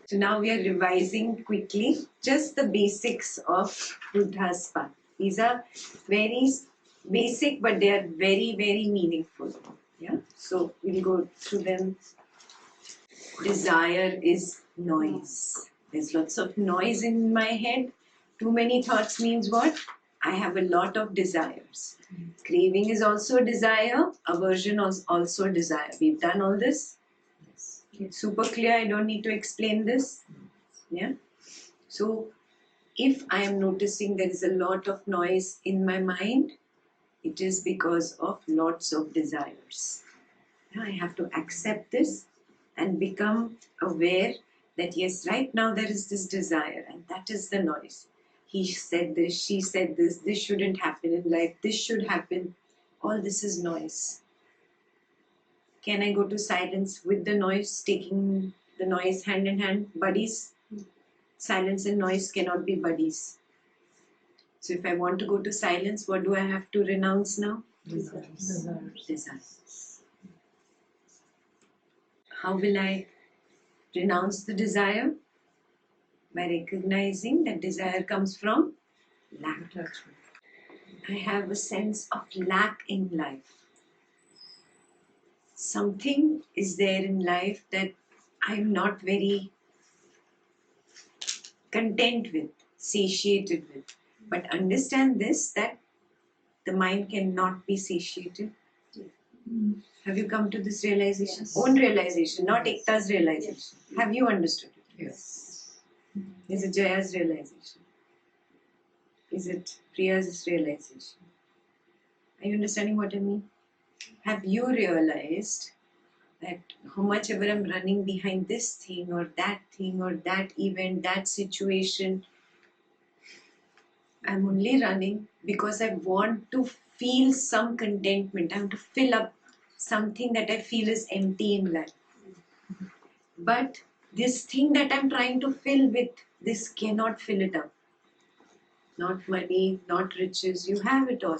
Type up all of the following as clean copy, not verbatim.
So now we are revising quickly just the basics of Buddha's path. These are very basic, but they are very, very meaningful. Yeah. So we'll go through them. Desire is noise. There's lots of noise in my head. Too many thoughts means what? I have a lot of desires. Craving is also a desire. Aversion is also a desire. We've done all this. It's super clear. I don't need to explain this. Yeah. So if I am noticing there is a lot of noise in my mind, it is because of lots of desires. I have to accept this and become aware that yes, right now there is this desire and that is the noise. He said this, she said this shouldn't happen in life, this should happen. All this is noise. Can I go to silence with the noise, taking the noise hand in hand? Buddies? Silence and noise cannot be buddies. So if I want to go to silence, what do I have to renounce now? Desires. How will I renounce the desire? By recognizing that desire comes from lack. I have a sense of lack in life. Something is there in life that I'm not very content with, satiated with. But understand this, that the mind cannot be satiated. Have you come to this realization? Yes. Own realization, not Ekta's realization. Yes. Have you understood it? Yes. Is it Jaya's realization? Is it Priya's realization? Are you understanding what I mean? Have you realized that how much ever I'm running behind this thing or that event, that situation, I'm only running because I want to feel some contentment. I want to fill up something that I feel is empty in life. But this thing that I'm trying to fill with, this cannot fill it up. Not money, not riches, you have it all.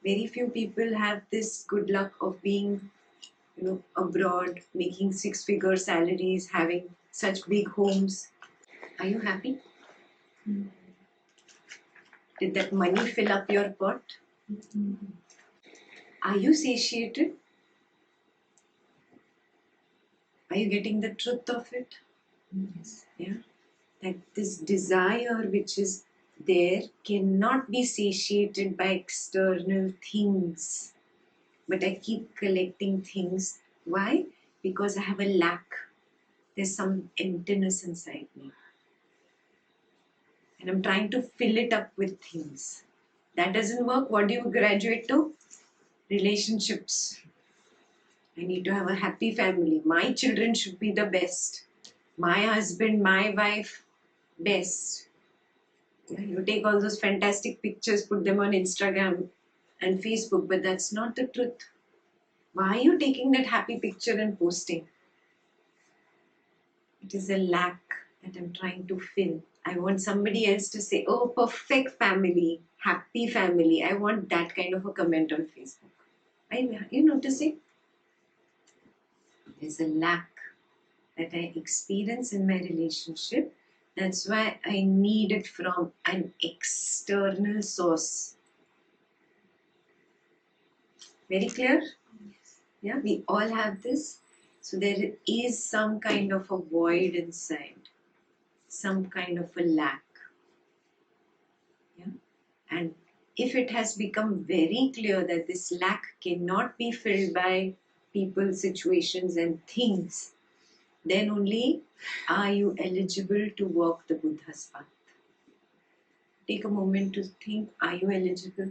Very few people have this good luck of being abroad, making 6-figure salaries, having such big homes. Are you happy? Did that money fill up your pot? Are you satiated? Are you getting the truth of it? Yes. Yeah. That this desire which is there cannot be satiated by external things. But I keep collecting things. Why? Because I have a lack. There's some emptiness inside me. And I'm trying to fill it up with things. That doesn't work. What do you graduate to? Relationships. I need to have a happy family. My children should be the best. My husband, my wife, best. You take all those fantastic pictures, put them on Instagram and Facebook, but that's not the truth. Why are you taking that happy picture and posting? It is a lack that I'm trying to fill. I want somebody else to say, oh, perfect family, happy family. I want that kind of a comment on Facebook. Are you noticing? There's a lack that I experience in my relationship. That's why I need it from an external source. Very clear? Yes. Yeah, we all have this. So there is some kind of a void inside, some kind of a lack. Yeah? And if it has become very clear that this lack cannot be filled by people, situations and things, then only are you eligible to walk the Buddha's path. Take a moment to think, are you eligible?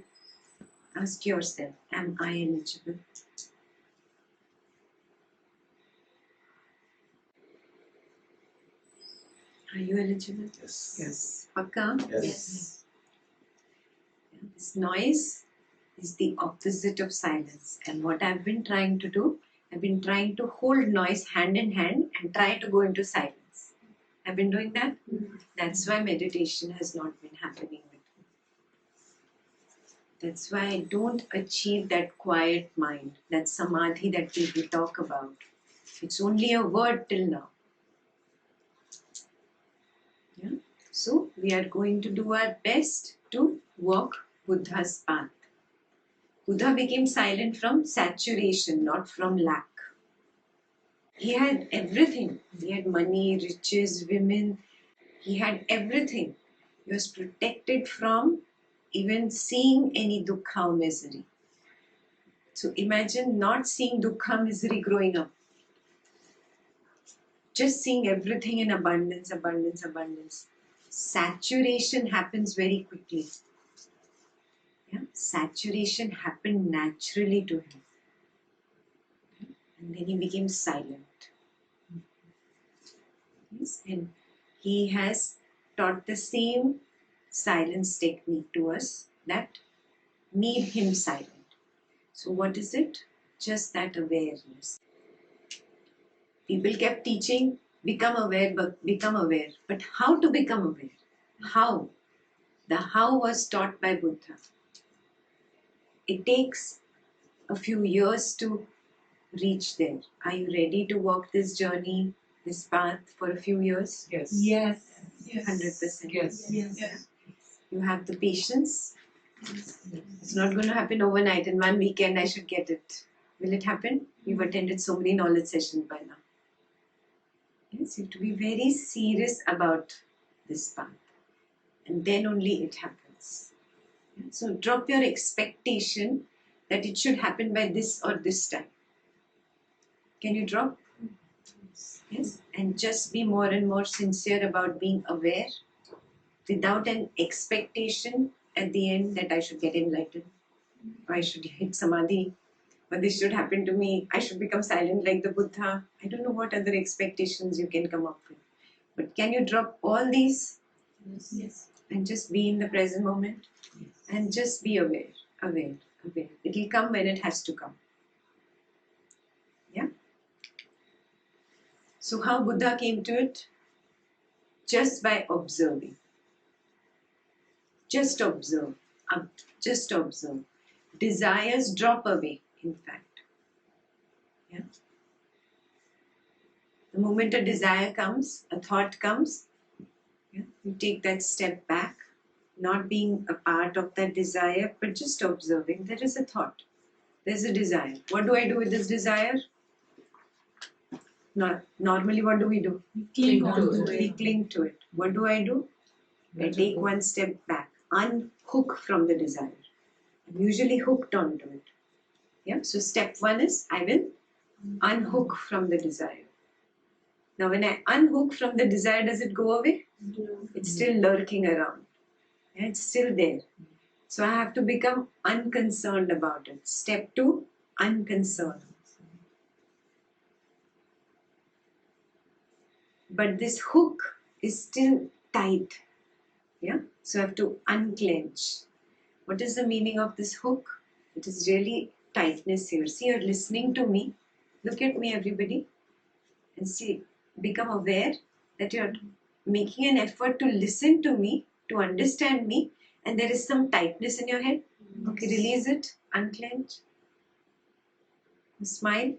Ask yourself, am I eligible? Are you eligible? Yes. Yes. Pakka? Yes. This noise is the opposite of silence. And what I've been trying to do, I've been trying to hold noise hand in hand and try to go into silence. I've been doing that. That's why meditation has not been happening with me. That's why I don't achieve that quiet mind, that samadhi that people talk about. It's only a word till now. So we are going to do our best to walk Buddha's path. Buddha became silent from saturation, not from lack. He had everything. He had money, riches, women. He had everything. He was protected from even seeing any dukkha or misery. So imagine not seeing dukkha, misery growing up. Just seeing everything in abundance, abundance, abundance. Saturation happens very quickly. Yeah? Saturation happened naturally to him. And then he became silent. Yes? And he has taught the same silence technique to us that made him silent. So what is it? Just that awareness. People kept teaching, become aware, but become aware. But how to become aware? How? The how was taught by Buddha. It takes a few years to reach there. Are you ready to walk this journey, this path for a few years? Yes. Yes. 100%. Yes. Yes. You have the patience. It's not going to happen overnight. In 1 weekend, I should get it. Will it happen? You've attended so many knowledge sessions by now. Yes, you have to be very serious about this path. And then only it happens. So drop your expectation that it should happen by this or this time. Can you drop? Yes. And just be more and more sincere about being aware without an expectation at the end that I should get enlightened, or I should hit samadhi, or this should happen to me, I should become silent like the Buddha. I don't know what other expectations you can come up with. But can you drop all these Yes. and just be in the present moment and just be aware, aware, aware. It will come when it has to come. Yeah? So how Buddha came to it? Just by observing. Just observe. Just observe. Desires drop away, in fact. Yeah? The moment a desire comes, a thought comes, yeah, you take that step back, not being a part of that desire, but just observing. There is a thought. There's a desire. What do I do with this desire? Normally, what do? We Cling on to We it. cling to it. What do? I take one step back, unhook from the desire. I'm usually hooked onto it. Yeah. So step one is I will unhook from the desire. Now, when I unhook from the desire, does it go away? It's still lurking around. Yeah, it's still there. So I have to become unconcerned about it. Step two, unconcerned. But this hook is still tight. Yeah. So I have to unclench. What is the meaning of this hook? It is really tightness here. See, you're listening to me. Look at me, everybody. And see, become aware that you're making an effort to listen to me, to understand me, and there is some tightness in your head. Okay, release it, unclench, smile.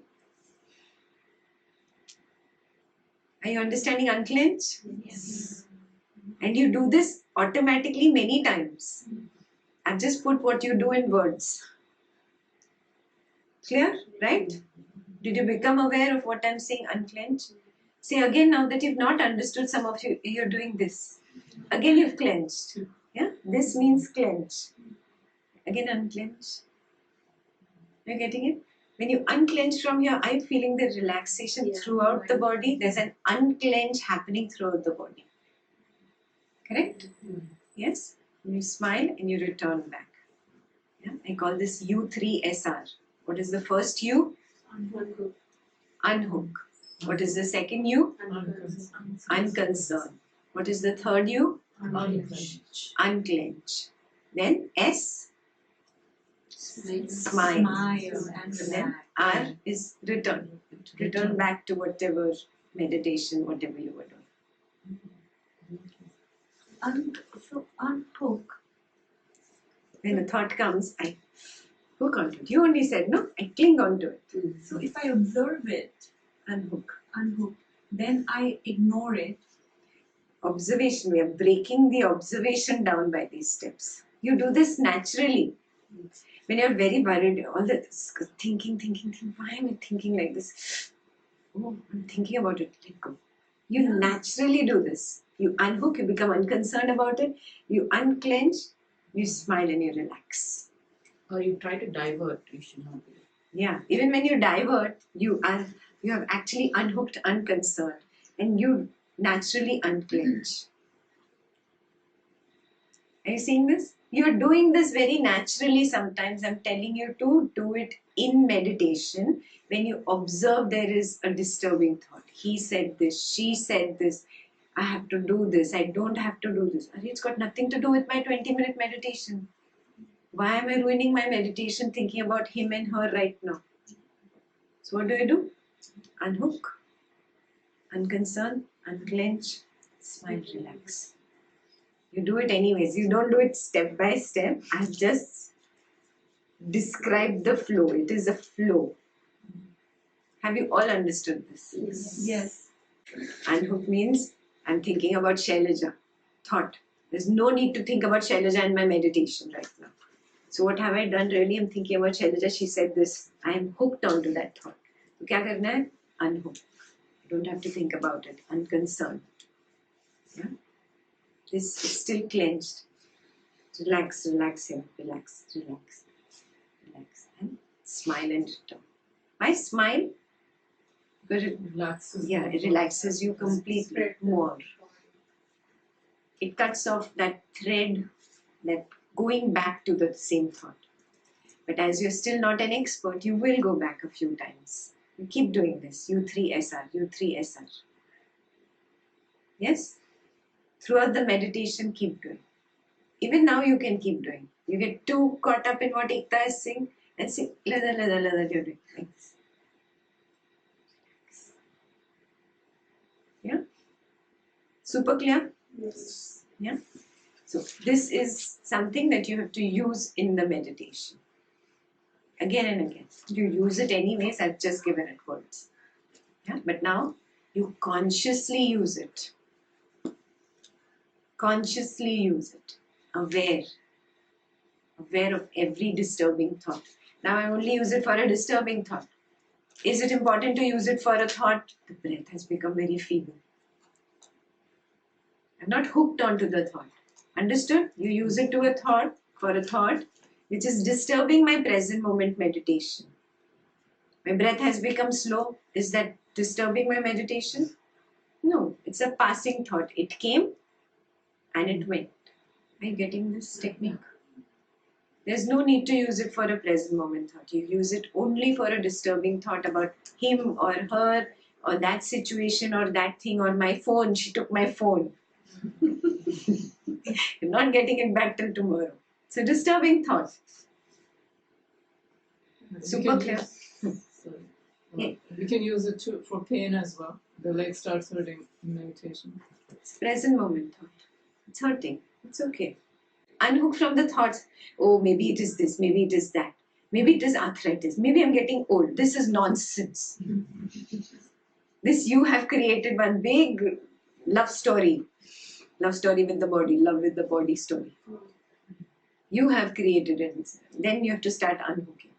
Are you understanding unclench? Yes. And you do this automatically many times. I've just put what you do in words. Clear? Right? Did you become aware of what I'm saying, unclench? See, again, now that you've not understood, some of you, you're doing this. Again, you've clenched. Yeah? This means clench. Again, unclench. You're getting it? When you unclench from here, are you feeling the relaxation throughout the body? There's an unclench happening throughout the body. Correct? Yes? And you smile and you return back. Yeah? I call this U3SR. What is the first U? Unhook. What is the second U? Unconcerned. What is the third U? Unclench. Then S? Smile. And then R is return. Return back to whatever meditation, whatever you were doing. So unhook. When the thought comes, I hook onto it. You only said, no, I cling onto it. So if I observe it, Unhook. unhook, then I ignore it. Observation. We are breaking the observation down by these steps. You do this naturally. When you're very worried, all this thinking, why am I thinking like this? Oh, I'm thinking about it. Let go. You naturally do this. You unhook, you become unconcerned about it, you unclench, you smile and you relax. Or you try to divert, you should not be. Yeah, even when you divert, you have actually unhooked unconcerned and you naturally unclench. Are you seeing this? You're doing this very naturally sometimes. I'm telling you to do it in meditation. When you observe there is a disturbing thought. He said this, she said this. I have to do this. I don't have to do this. It's got nothing to do with my 20-minute meditation. Why am I ruining my meditation thinking about him and her right now? So what do? Unhook, unconcern, unclench, smile, relax. You do it anyways. You don't do it step by step. I just described the flow. It is a flow. Have you all understood this? Yes. Unhook means I'm thinking about Shailaja. Thought. There's no need to think about Shailaja in my meditation right now. So what have I done really? I'm thinking about Shailaja. She said this. I am hooked onto that thought. So क्या करना है? Unhook. You don't have to think about it. Unconcerned. Yeah? This is still clenched. Relax, relax here. Relax, relax. Relax. And smile and return. Why smile? Because it relaxes you completely more. It cuts off that thread, that going back to the same thought. But as you're still not an expert, you will go back a few times. You keep doing this. U3SR, U3SR. Yes? Throughout the meditation, keep doing. Even now you can keep doing. You get too caught up in what Ekta is saying and say, ladha, you're doing like this. Yeah? Super clear? Yes. Yeah? So this is something that you have to use in the meditation. Again and again. You use it anyways, I've just given it words. Yeah? But now you consciously use it. Consciously use it. Aware. Aware of every disturbing thought. Now I only use it for a disturbing thought. Is it important to use it for a thought? The breath has become very feeble. I'm not hooked onto the thought. Understood? You use it to a thought, for a thought, which is disturbing my present moment meditation. My breath has become slow. Is that disturbing my meditation? No, it's a passing thought. It came and it went. Are you getting this technique? There's no need to use it for a present moment thought. You use it only for a disturbing thought about him or her or that situation or that thing or my phone. She took my phone. You're not getting it back till tomorrow. It's a disturbing thought. Super clear? Yeah. We can use it for pain as well. The leg starts hurting in meditation. It's present moment thought. It's hurting. It's okay. Unhook from the thoughts. Oh, maybe it is this. Maybe it is that. Maybe it is arthritis. Maybe I'm getting old. This is nonsense. This you have created one big love story. Love story with the body. Love with the body story. You have created it. Then you have to start unhooking.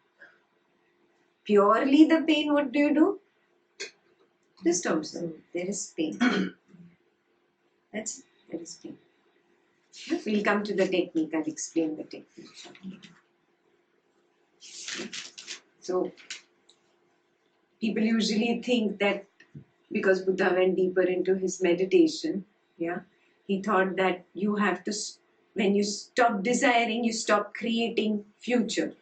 Purely the pain, what do? Just observe. There is pain. That's it. There is pain. We'll come to the technique. I'll explain the technique shortly. So, people usually think that because Buddha went deeper into his meditation, he thought that you have to, when you stop desiring, you stop creating future.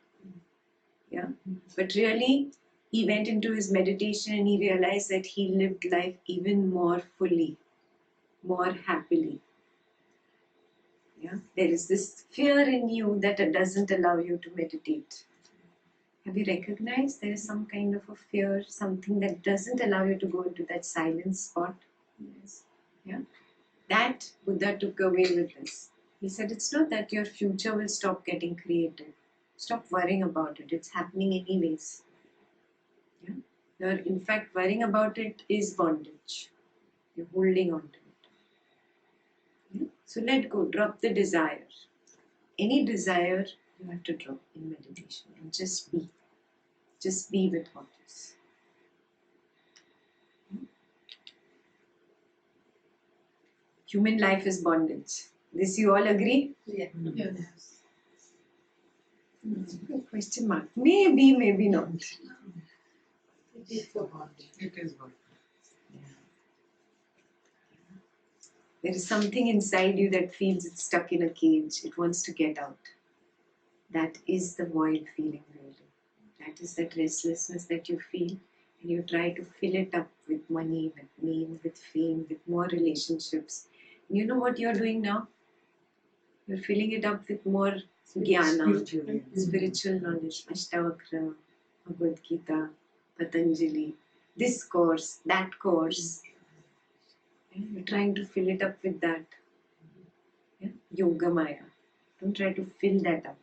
Yeah. But really, he went into his meditation and he realized that he lived life even more fully, more happily. Yeah. There is this fear in you that doesn't allow you to meditate. Have you recognized there is some kind of a fear, something that doesn't allow you to go into that silent spot? Yes. Yeah. That Buddha took away with this. He said it's not that your future will stop getting created. Stop worrying about it. It's happening anyways. Yeah. In fact, worrying about it is bondage. You're holding on to it. So let go, drop the desire. Any desire you have to drop in meditation and just be. Just be with what is. Human life is bondage. This you all agree? Yeah. Yes. Question mark. Maybe, maybe not. It is for bondage. It is one. There is something inside you that feels it's stuck in a cage. It wants to get out. That is the void feeling, really. That is that restlessness that you feel, and you try to fill it up with money, with name, with fame, with more relationships. And you know what you're doing now? You're filling it up with more jnana, spiritual knowledge, Ashtavakra, Bhagavad Gita, Patanjali, this course, that course. Yeah, you're trying to fill it up with that. Yeah? Yoga Maya. Don't try to fill that up.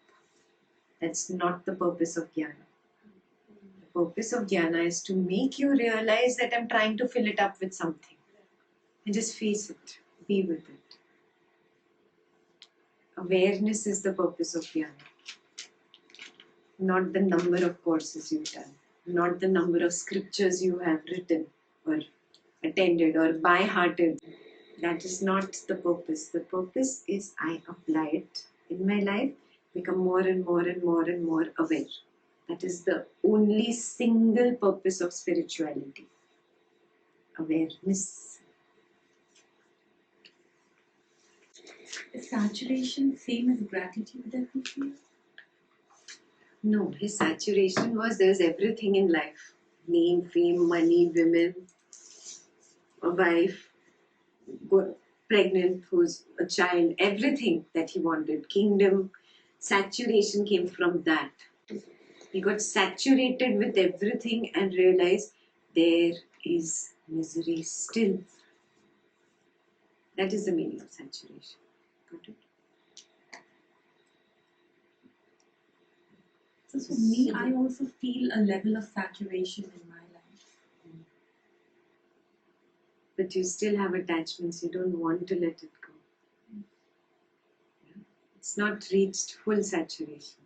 That's not the purpose of jnana. The purpose of jnana is to make you realize that I'm trying to fill it up with something. And just face it. Be with it. Awareness is the purpose of jnana. Not the number of courses you've done. Not the number of scriptures you have written or attended or by-hearted. That is not the purpose. The purpose is I apply it in my life, become more and more and more and more aware. That is the only single purpose of spirituality. Awareness. Is saturation same as gratitude that we feel? No, his saturation was there's everything in life. Name, fame, money, women, a wife, pregnant, who's a child, everything that he wanted, kingdom, saturation came from that. He got saturated with everything and realized there is misery still. That is the meaning of saturation. Got it? So for me, I also feel a level of saturation in my life. But you still have attachments, you don't want to let it go. It's not reached full saturation.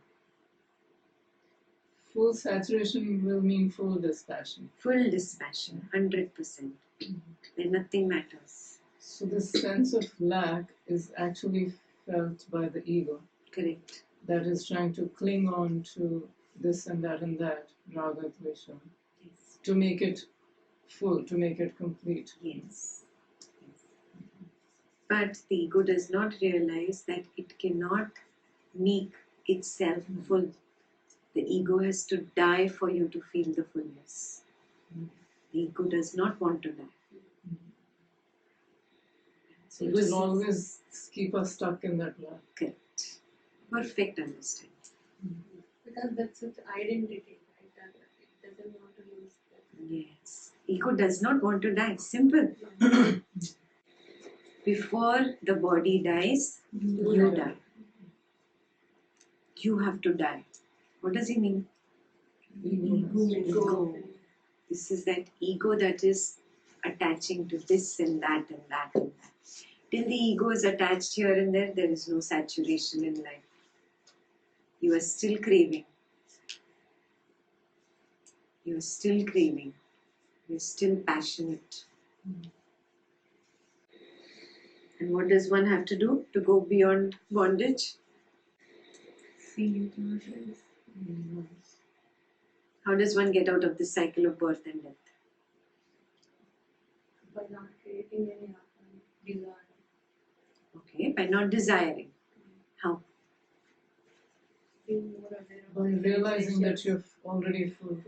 Full saturation will mean full dispassion. Full dispassion, 100%. Then nothing matters. So this sense of lack is actually felt by the ego Correct. that is trying to cling on to this and that, raga, dvesha, Yes. to make it full, to make it complete. Yes. But the ego does not realize that it cannot make itself full. The ego has to die for you to feel the fullness. The ego does not want to die. So it will always keep us stuck in that lack. Correct. Perfect understanding. Because that's its identity, right? That it doesn't want to lose that. Yes. Ego does not want to die. Simple. Before the body dies, you die. You have to die. What does he mean? Ego. This is that ego that is attaching to this and that and that and that. Till the ego is attached here and there is no saturation in life. You are still craving. You are still craving. You are still passionate. And what does one have to do to go beyond bondage? Feel emotions. How does one get out of this cycle of birth and death? By not creating any desire. Okay, by not desiring. How? Being more aware of By realizing that you're already full.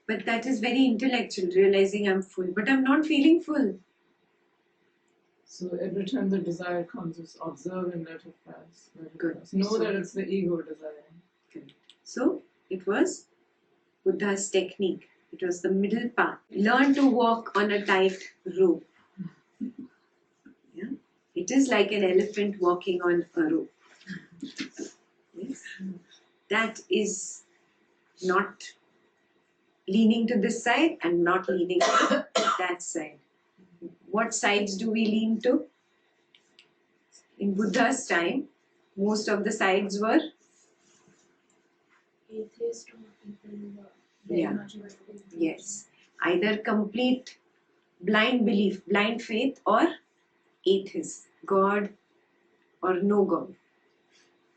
But that is very intellectual, realizing I'm full. But I'm not feeling full. So every time the desire comes, just observe and let it pass. Let it Good. pass. Know So- that it's the ego desiring. So, it was Buddha's technique. It was the middle path. Learn to walk on a tight rope. Yeah? It is like an elephant walking on a rope. Yes? That is not leaning to this side and not leaning to that side. What sides do we lean to? In Buddha's time, most of the sides were Atheist or people who are very Yeah. much about it. yes, either complete blind belief, blind faith, or atheist, God or no God.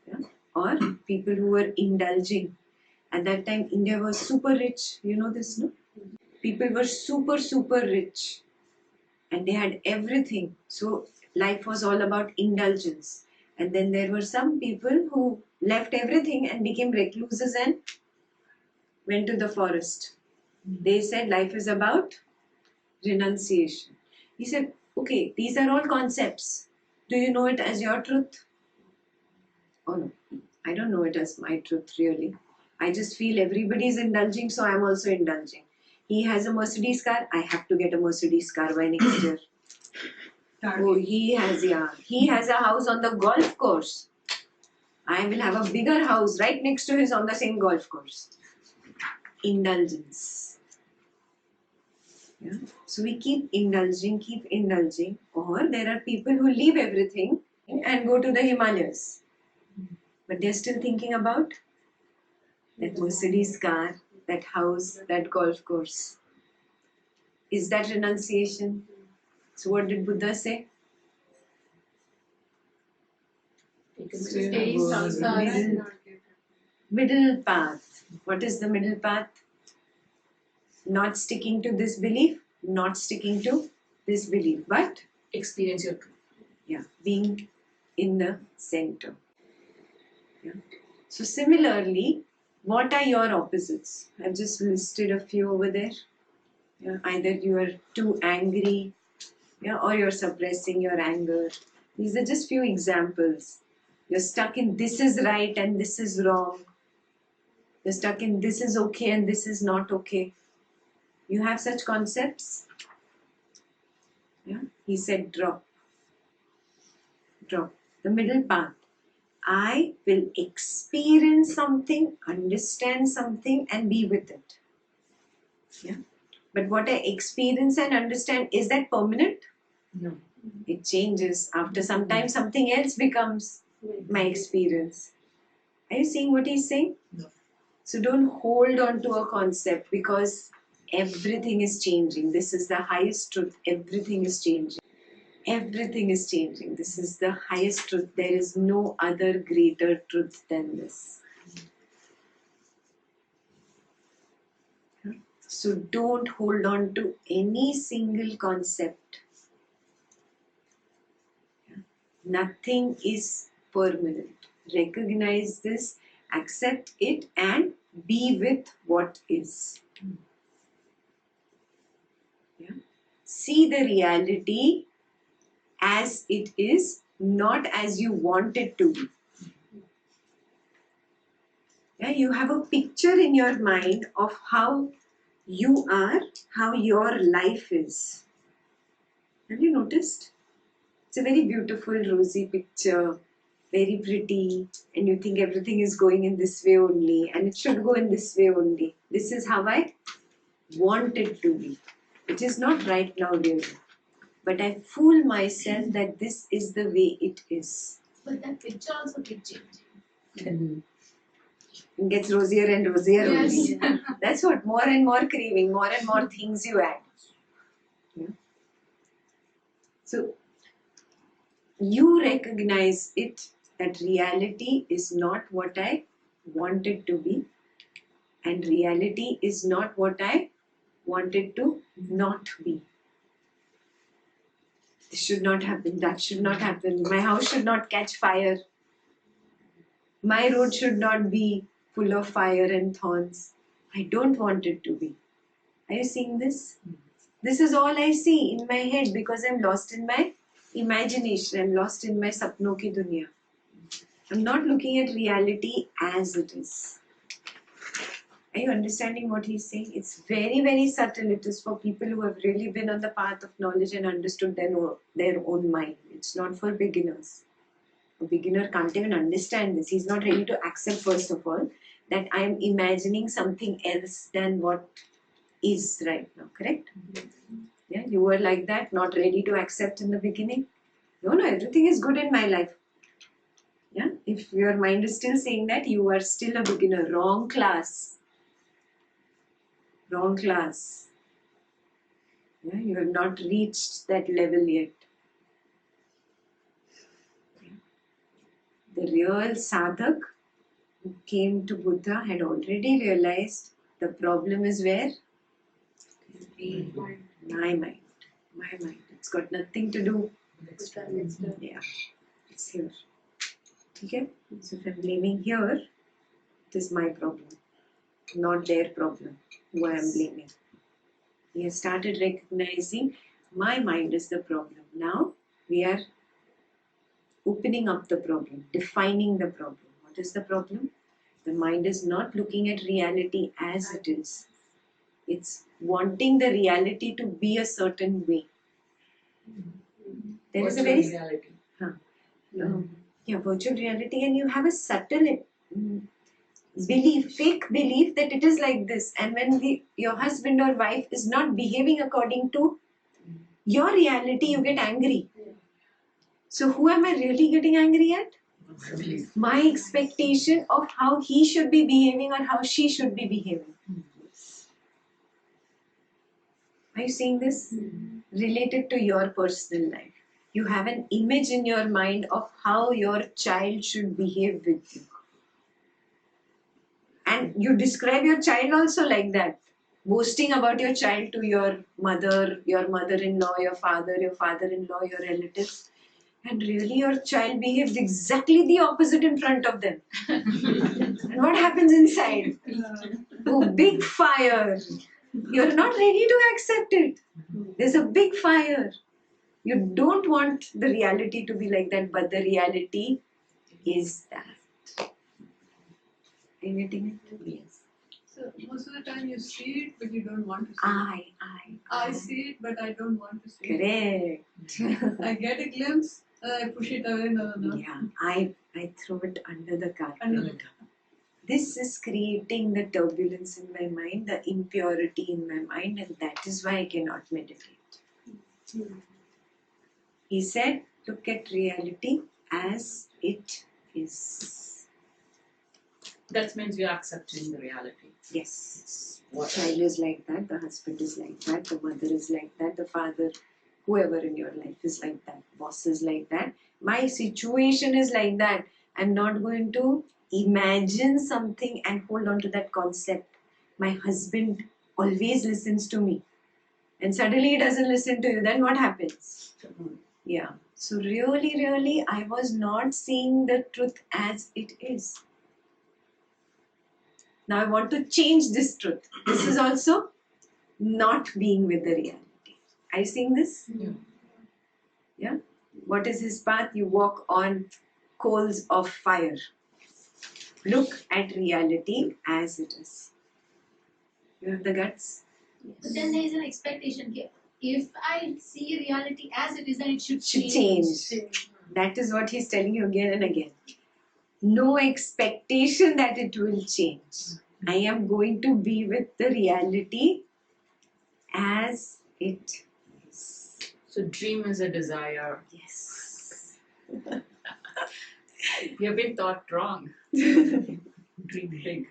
Yeah? Or people who were indulging. At that time, India was super rich. You know this, no? People were super, super rich and they had everything. So life was all about indulgence. And then there were some people who left everything and became recluses and went to the forest. They said life is about renunciation. He said, okay, these are all concepts. Do you know it as your truth? Oh no, I don't know it as my truth really. I just feel everybody is indulging, so I'm also indulging. He has a Mercedes car, I have to get a Mercedes car by next year. Oh, he has a house on the golf course. I will have a bigger house right next to his on the same golf course. Indulgence. Yeah. So we keep indulging, or there are people who leave everything and go to the Himalayas. But they're still thinking about that Mercedes car, that house, that golf course. Is that renunciation? So what did Buddha say? Stay in samsara and not get Middle path. What is the middle path? Not sticking to this belief, not sticking to this belief, but experience your truth. being in the center. Yeah. So similarly, what are your opposites? I've just listed a few over there. Yeah. Either you are too angry, or you're suppressing your anger. These are just few examples. You're stuck in this is right and this is wrong. You're stuck in this is okay and this is not okay. You have such concepts? Yeah. He said drop. Drop. The middle path. I will experience something, understand something and be with it. Yeah. But what I experience and understand, is that permanent? No. It changes. After some time, something else becomes my experience. Are you seeing what he's saying? No. So don't hold on to a concept because everything is changing. This is the highest truth. Everything is changing. Everything is changing. This is the highest truth. There is no other greater truth than this. So don't hold on to any single concept. Nothing is permanent. Recognize this, accept it, and be with what is. Yeah. See the reality as it is, not as you want it to be. Yeah, you have a picture in your mind of how you are, how your life is. Have you noticed? It's a very beautiful, rosy picture, very pretty, and you think everything is going in this way only, and it should go in this way only. This is how I want it to be. It is not right now, really. But I fool myself that this is the way it is. But that picture also keeps changing. It gets rosier and rosier Yes. only. That's what, more and more craving, more and more things you add. Yeah. So, you recognize it, that reality is not what I want it to be, and reality is not what I want it to not be. This should not happen, that should not happen, my house should not catch fire, my road should not be full of fire and thorns. I don't want it to be. Are you seeing this? This is all I see in my head because I'm lost in my imagination. I'm lost in my sapno ki dunya. I'm not looking at reality as it is. Are you understanding what he's saying? It's very, very subtle. It is for people who have really been on the path of knowledge and understood their own mind. It's not for beginners. A beginner can't even understand this. He's not ready to accept, first of all, that I am imagining something else than what is right now. Correct? Yeah, you were like that, not ready to accept in the beginning. No, everything is good in my life. Yeah, if your mind is still saying that, you are still a beginner. Wrong class. Wrong class. Yeah, you have not reached that level yet. The real sadhak who came to Buddha had already realized the problem is where? My mind. My mind. It's got nothing to do. Yeah, it's here. Okay? So if I'm blaming here, it is my problem, not their problem, who I am blaming. We have started recognizing my mind is the problem. Now we are opening up the problem, defining the problem. What is the problem? The mind is not looking at reality as it is. It's wanting the reality to be a certain way. There is a very reality. virtual reality, and you have a subtle belief, fake belief that it is like this. And when your husband or wife is not behaving according to your reality, you get angry. So who am I really getting angry at? My expectation of how he should be behaving or how she should be behaving. Are you seeing this? Related to your personal life. You have an image in your mind of how your child should behave with you. And you describe your child also like that. Boasting about your child to your mother-in-law, your father-in-law, your relatives. And really your child behaves exactly the opposite in front of them. And what happens inside? Oh, big fire. You're not ready to accept it. There's a big fire. You don't want the reality to be like that, but the reality is that. Are you getting it? Yes. So most of the time you see it, but you don't want to see I. I see it, but I don't want to see it. Correct. I get a glimpse, I push it away. No. Yeah, I throw it under the carpet. Under the carpet. This is creating the turbulence in my mind, the impurity in my mind, and that is why I cannot meditate. He said, look at reality as it is. That means you're accepting the reality. Yes. The child is like that, the husband is like that, the mother is like that, the father, whoever in your life is like that, boss is like that. My situation is like that. I'm not going to imagine something and hold on to that concept. My husband always listens to me. And suddenly he doesn't listen to you. Then what happens? Yeah. So really, I was not seeing the truth as it is. Now I want to change this truth. This is also not being with the reality. Are you seeing this? Yeah. What is his path? You walk on coals of fire. Look at reality as it is. You have the guts? But then there is an expectation here. If I see reality as it is, then it should Should change. change. That is what he's telling you again and again. No expectation that it will change. I am going to be with the reality as it is. So dream is a desire. Yes. You've been taught wrong. Dream big.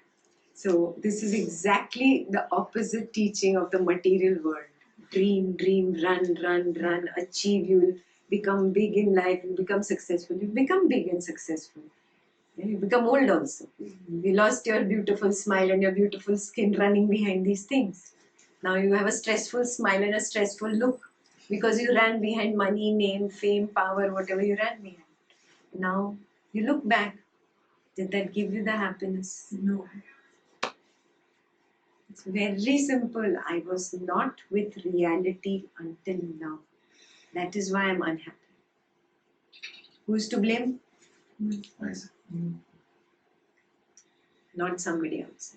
So this is exactly the opposite teaching of the material world. Dream, run, achieve, you will become big in life, you will become successful. You become big and successful. You become old also. You lost your beautiful smile and your beautiful skin running behind these things. Now you have a stressful smile and a stressful look because you ran behind money, name, fame, power, whatever you ran behind. Now you look back. Did that give you the happiness? No. It's very simple. I was not with reality until now. That is why I'm unhappy. Who's to blame? Nice. Not somebody else.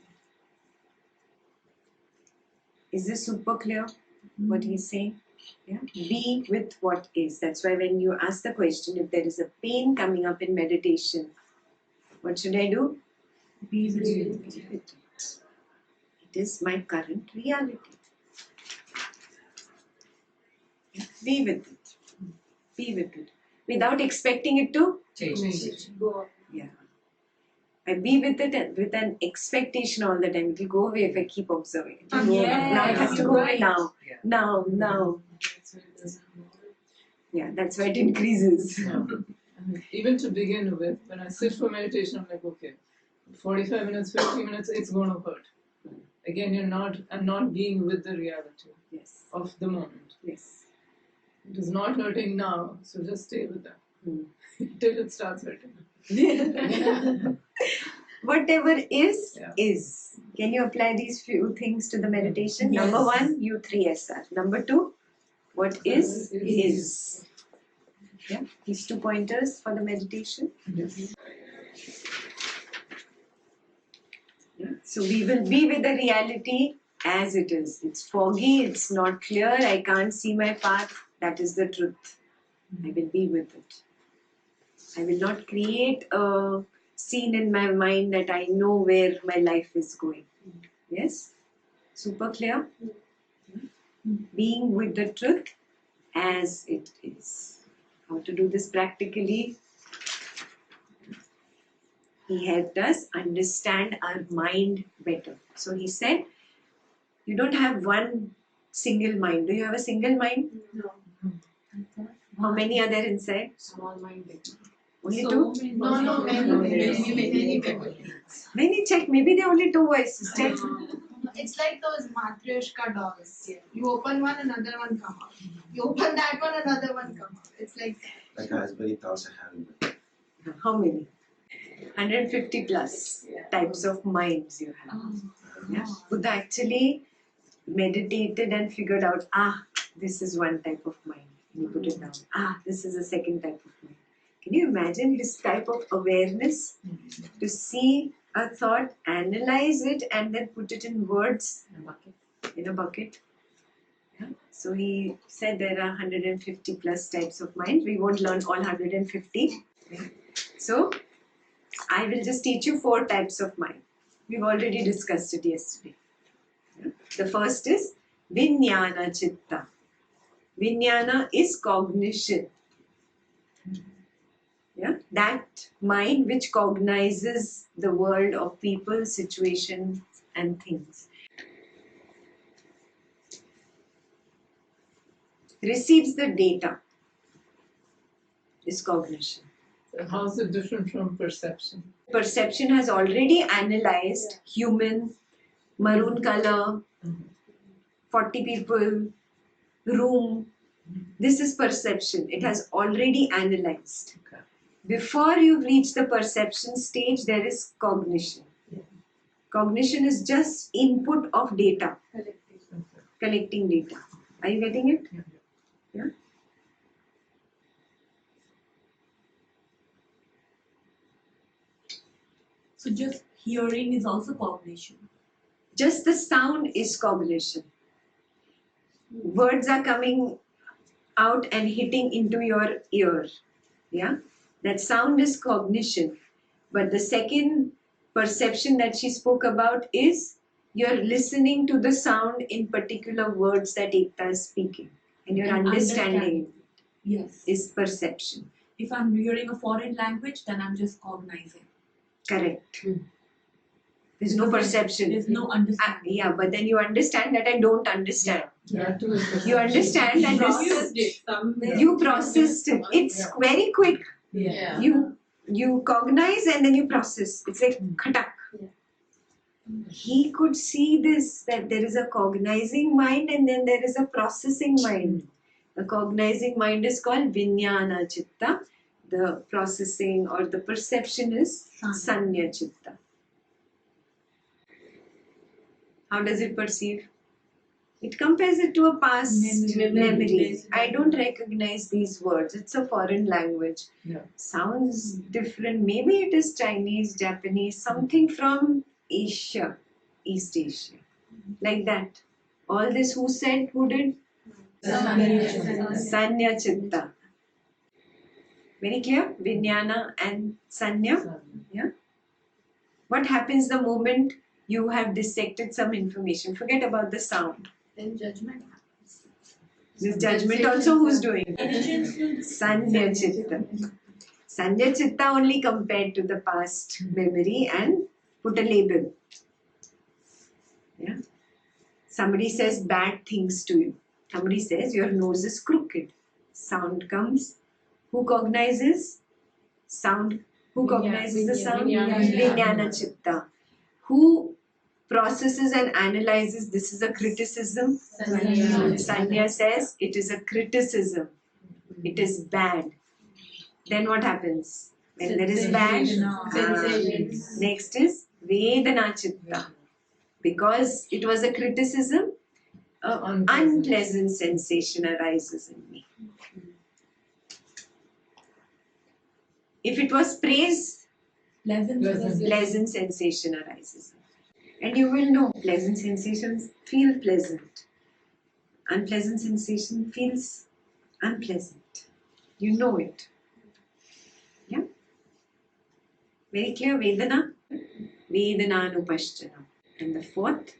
Is this super clear what he's saying? Yeah. Be with what is. That's why when you ask the question, if there is a pain coming up in meditation, what should I do? Be with it. It is my current reality. Be with it. Be with it. without expecting it to Change. Go up. Yeah. I be with it with an expectation all the time. It will go away if I keep observing. It will go away. Now it has to go away now. Yeah. Now. Yeah, that's why it increases. Even to begin with, when I sit for meditation, I'm like, okay, 45 minutes, 50 minutes, it's going to hurt. Again, I'm not being with the reality Yes. of the moment. Yes. It is not hurting now, so just stay with that till it starts hurting. Whatever is, Yeah. is. Can you apply these few things to the meditation? Yes. Number 1, you 3SR. Number 2, what is, is. Yeah, these 2 pointers for the meditation. Yeah. So we will be with the reality as it is. It's foggy, it's not clear, I can't see my path. That is the truth. I will be with it. I will not create a scene in my mind that I know where my life is going. Yes? Super clear? Being with the truth as it is. How to do this practically? He helped us understand our mind better. So he said, you don't have one single mind. Do you have a single mind? No. How many are there inside? Small minded. Only So 2? many. No, many. Many check. Maybe there are only 2 voices. Check. It's like those Matryoshka dolls. You open one, another one come out. You open that one, another one come out. It's like Like as many thoughts I have. How many? 150 plus types of minds you have. Yeah. Buddha actually meditated and figured out, this is one type of mind. And he put it down. This is a second type of mind. Can you imagine his type of awareness to see a thought, analyze it, and then put it in words in a bucket? Yeah. So he said there are 150 plus types of mind. We won't learn all 150. Yeah. So I will just teach you 4 types of mind. We've already discussed it yesterday. Yeah. The first is Vijnana Chitta. Vijnana is cognition. Yeah, that mind which cognizes the world of people, situations, and things. Receives the data is cognition. So how is it different from perception? Perception has already analyzed human, maroon color, 40 people, room. This is perception. It has already analyzed. Okay. Before you reach the perception stage, there is cognition. Cognition is just input of data, collecting data. Are you getting it? Yeah. So just hearing is also cognition. Just the sound is cognition. Words are coming out and hitting into your ear. Yeah? That sound is cognition. But the second perception that she spoke about is you're listening to the sound in particular words that Ekta is speaking. And you're And understanding Yes. is perception. If I'm hearing a foreign language, then I'm just cognizing. Correct. There's no perception. There's no understanding. Yeah, but then you understand that I don't understand. That too is perception. You understand and you processed it. It's very quick. Yeah. You cognize and then you process. It's like khatak. He could see this, that there is a cognizing mind and then there is a processing mind. The cognizing mind is called Vijnana Chitta. The processing or the perception is Sanya Chitta. How does it perceive? It compares it to a past memory. I don't recognize these words. It's a foreign language. Yeah. Sounds different. Maybe it is Chinese, Japanese, something from Asia, East Asia. Like that. All this who said, who did? Sanya Chitta. Very clear? Vijnana and Sanya. Yeah. What happens the moment you have dissected some information? Forget about the sound. then judgment happens. This judgment also who's doing? Sanya Chitta. Sanya Chitta only compared to the past memory and put a label. Yeah. Somebody says bad things to you. Somebody says your nose is crooked. Sound comes. Who cognizes? Sound. Who cognizes the sound? Vijnana Chitta. Who processes and analyzes? This is a criticism. Sanya says it is a criticism. It is bad. Then what happens? When there is bad, next is Vedana Chitta. Because it was a criticism, an unpleasant sensation arises in me. If it was praise, pleasant sensation arises. And you will know pleasant sensations feel pleasant. Unpleasant sensation feels unpleasant. You know it. Yeah? Very clear? Vedana? Vedananupasthana. And the fourth,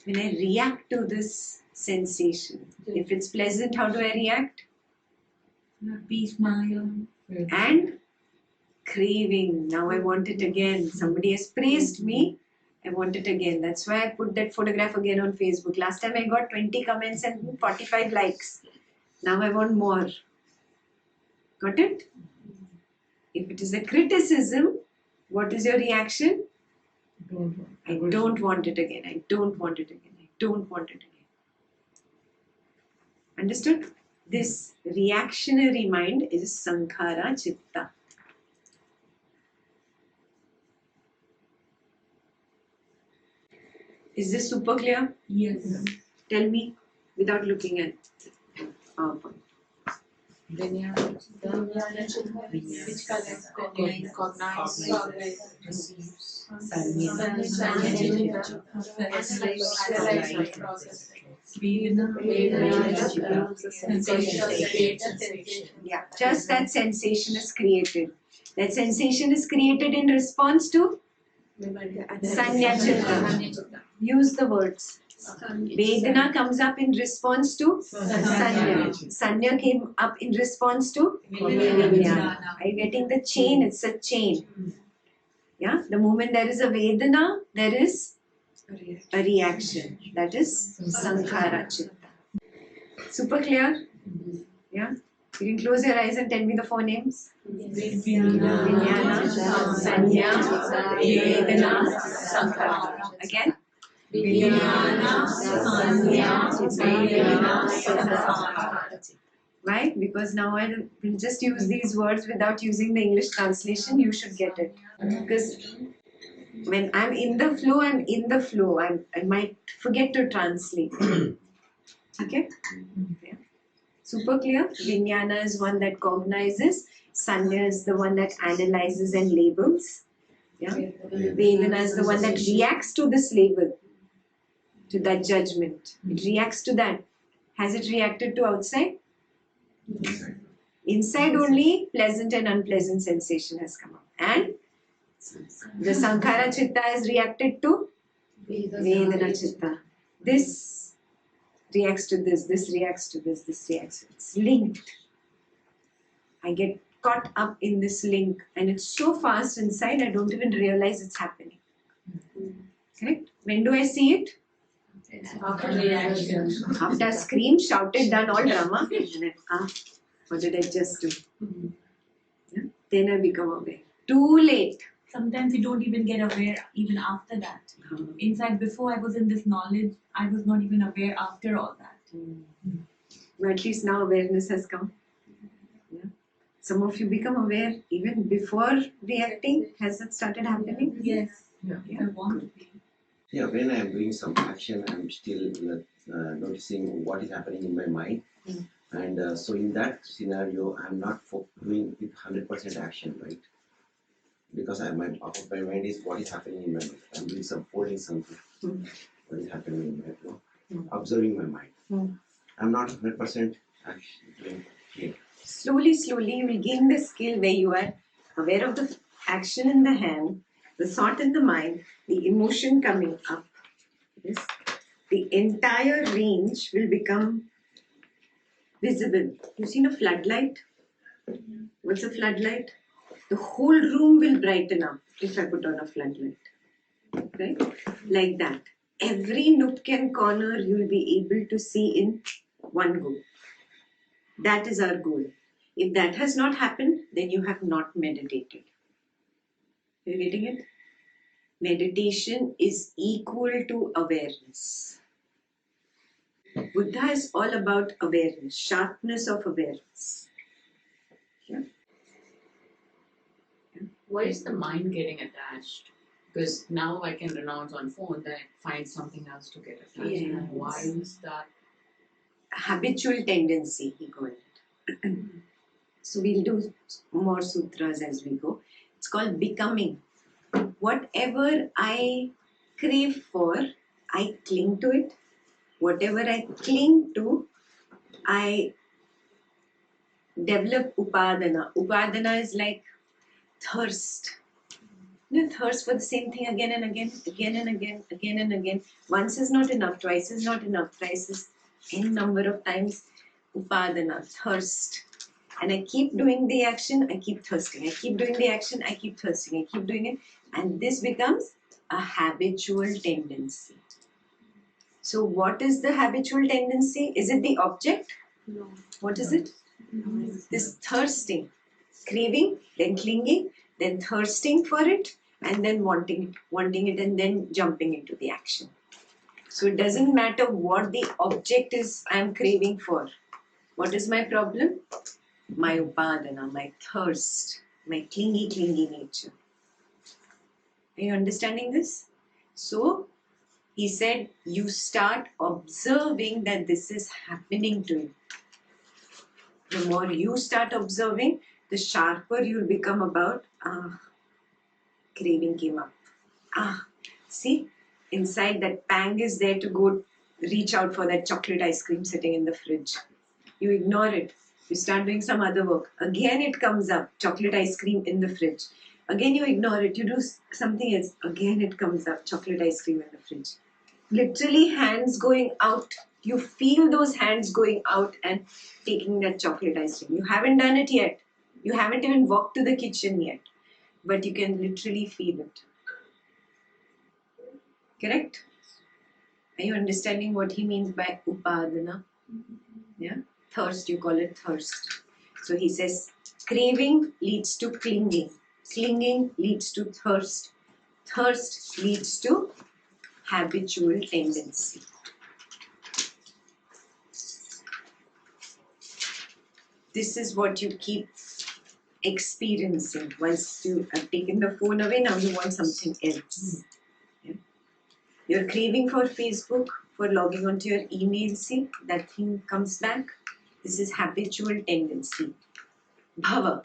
when I react to this sensation, if it's pleasant, how do I react? Happy smile. And craving. Now I want it again. Somebody has praised me. I want it again. That's why I put that photograph again on Facebook. Last time I got 20 comments and 45 likes. Now I want more. Got it? If it is a criticism, what is your reaction? I don't want it again. I don't want it again. I don't want it again. Understood? This reactionary mind is Sankhara Chitta. Is this super clear? Yes. Tell me without looking at PowerPoint. Which color? Cognize. Yeah, just that sensation is created. That sensation is created in response to Sanya Chitta. Use the words. Vedana comes up in response to Sanya. Sanya came up in response to Vijnana. Are you getting the chain? It's a chain. Yeah, the moment there is a Vedana, there is a reaction. That is Sankhara Chitta. Super clear? Yeah? You can close your eyes and tell me the four names. Vijnana, Sanya, Vedana, Sankhara. Again? Vijnana, Sanya, Vedana, Sankhara. Why? Because now I will just use these words without using the English translation. You should get it. Because when I'm in the flow, I'm in the flow. I might forget to translate. Okay? Yeah. Super clear? Vijnana is one that cognizes. Sanya is the one that analyzes and labels. Yeah? Vedana is the one that reacts to this label, to that judgment. It reacts to that. Has it reacted to outside? Inside only pleasant and unpleasant sensation has come up. And the Sankhara Chitta has reacted to Vedana Chitta. This reacts to this reacts to this reacts to this. It's linked. I get caught up in this link and it's so fast inside I don't even realize it's happening. Correct? When do I see it? After reaction. After I screamed, shouted, done all drama. And then, what did I just do? Yeah? Then I become aware. Too late. Sometimes you don't even get aware even after that. In fact, before I was in this knowledge, I was not even aware after all that. But at least now awareness has come. Yeah. Some of you become aware even before reacting. Has it started happening? Yes. Yeah. I want to be. Yeah, when I am doing some action, I am still noticing what is happening in my mind. And so in that scenario, I am not doing with 100% action, right? Because my mind is what is happening in my mind. I am doing some holding something. What is happening in my mind? Observing my mind. I am not 100% action doing here. Slowly, you will gain the skill where you are aware of the action in the hand, the thought in the mind, the emotion coming up. Yes. The entire range will become visible. You've seen a floodlight? What's a floodlight? The whole room will brighten up if I put on a floodlight. Right? Like that. Every nook and corner you'll be able to see in one go. That is our goal. If that has not happened, then you have not meditated. Are you getting it? Meditation is equal to awareness. Buddha is all about awareness, sharpness of awareness. Yeah. Why is the mind getting attached? Because now I can renounce on phone, then I find something else to get attached. Yes. And why is that? Habitual tendency, he called it. So we'll do more sutras as we go. It's called becoming. Whatever I crave for, I cling to it. Whatever I cling to, I develop upadana. Upadana is like thirst. You know, thirst for the same thing again and again, again and again, again and again. Once is not enough, twice is not enough, thrice is n number of times. Upadana, thirst. And I keep doing the action, I keep thirsting. I keep doing the action, I keep thirsting. I keep doing it. And this becomes a habitual tendency. So what is the habitual tendency? Is it the object? No. What is it? No. This thirsting, craving, then clinging, then thirsting for it, and then wanting it, and then jumping into the action. So it doesn't matter what the object is I'm craving for. What is my problem? My upadana, my thirst, my clingy nature. Are you understanding this? So he said, you start observing that this is happening to you. The more you start observing, the sharper you'll become about, craving came up. See, inside that pang is there to go reach out for that chocolate ice cream sitting in the fridge. You ignore it. You start doing some other work. Again it comes up, chocolate ice cream in the fridge. Again you ignore it. You do something else. Again it comes up, chocolate ice cream in the fridge. Literally hands going out. You feel those hands going out and taking that chocolate ice cream. You haven't done it yet. You haven't even walked to the kitchen yet. But you can literally feel it. Correct? Are you understanding what he means by upadana? Yeah? Thirst, you call it thirst. So he says, craving leads to clinging. Clinging leads to thirst. Thirst leads to habitual tendency. This is what you keep experiencing. Once you have taken the phone away, now you want something else. Yeah? You're craving for Facebook, for logging onto your email, see, that thing comes back. This is habitual tendency. Bhava.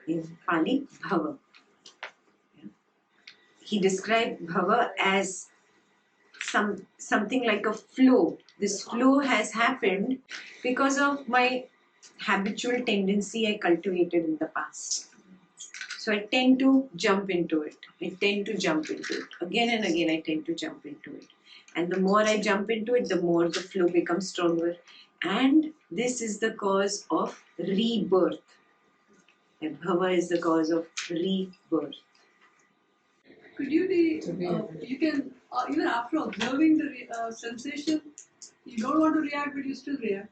In Pali, bhava. Yeah? He described bhava as something like a flow. This flow has happened because of my habitual tendency I cultivated in the past. So I tend to jump into it. Again and again I tend to jump into it. And the more I jump into it, the more the flow becomes stronger. And this is the cause of rebirth. And bhava is the cause of rebirth. Could you be, To be you can, even after observing the sensation, you don't want to react, but you still react.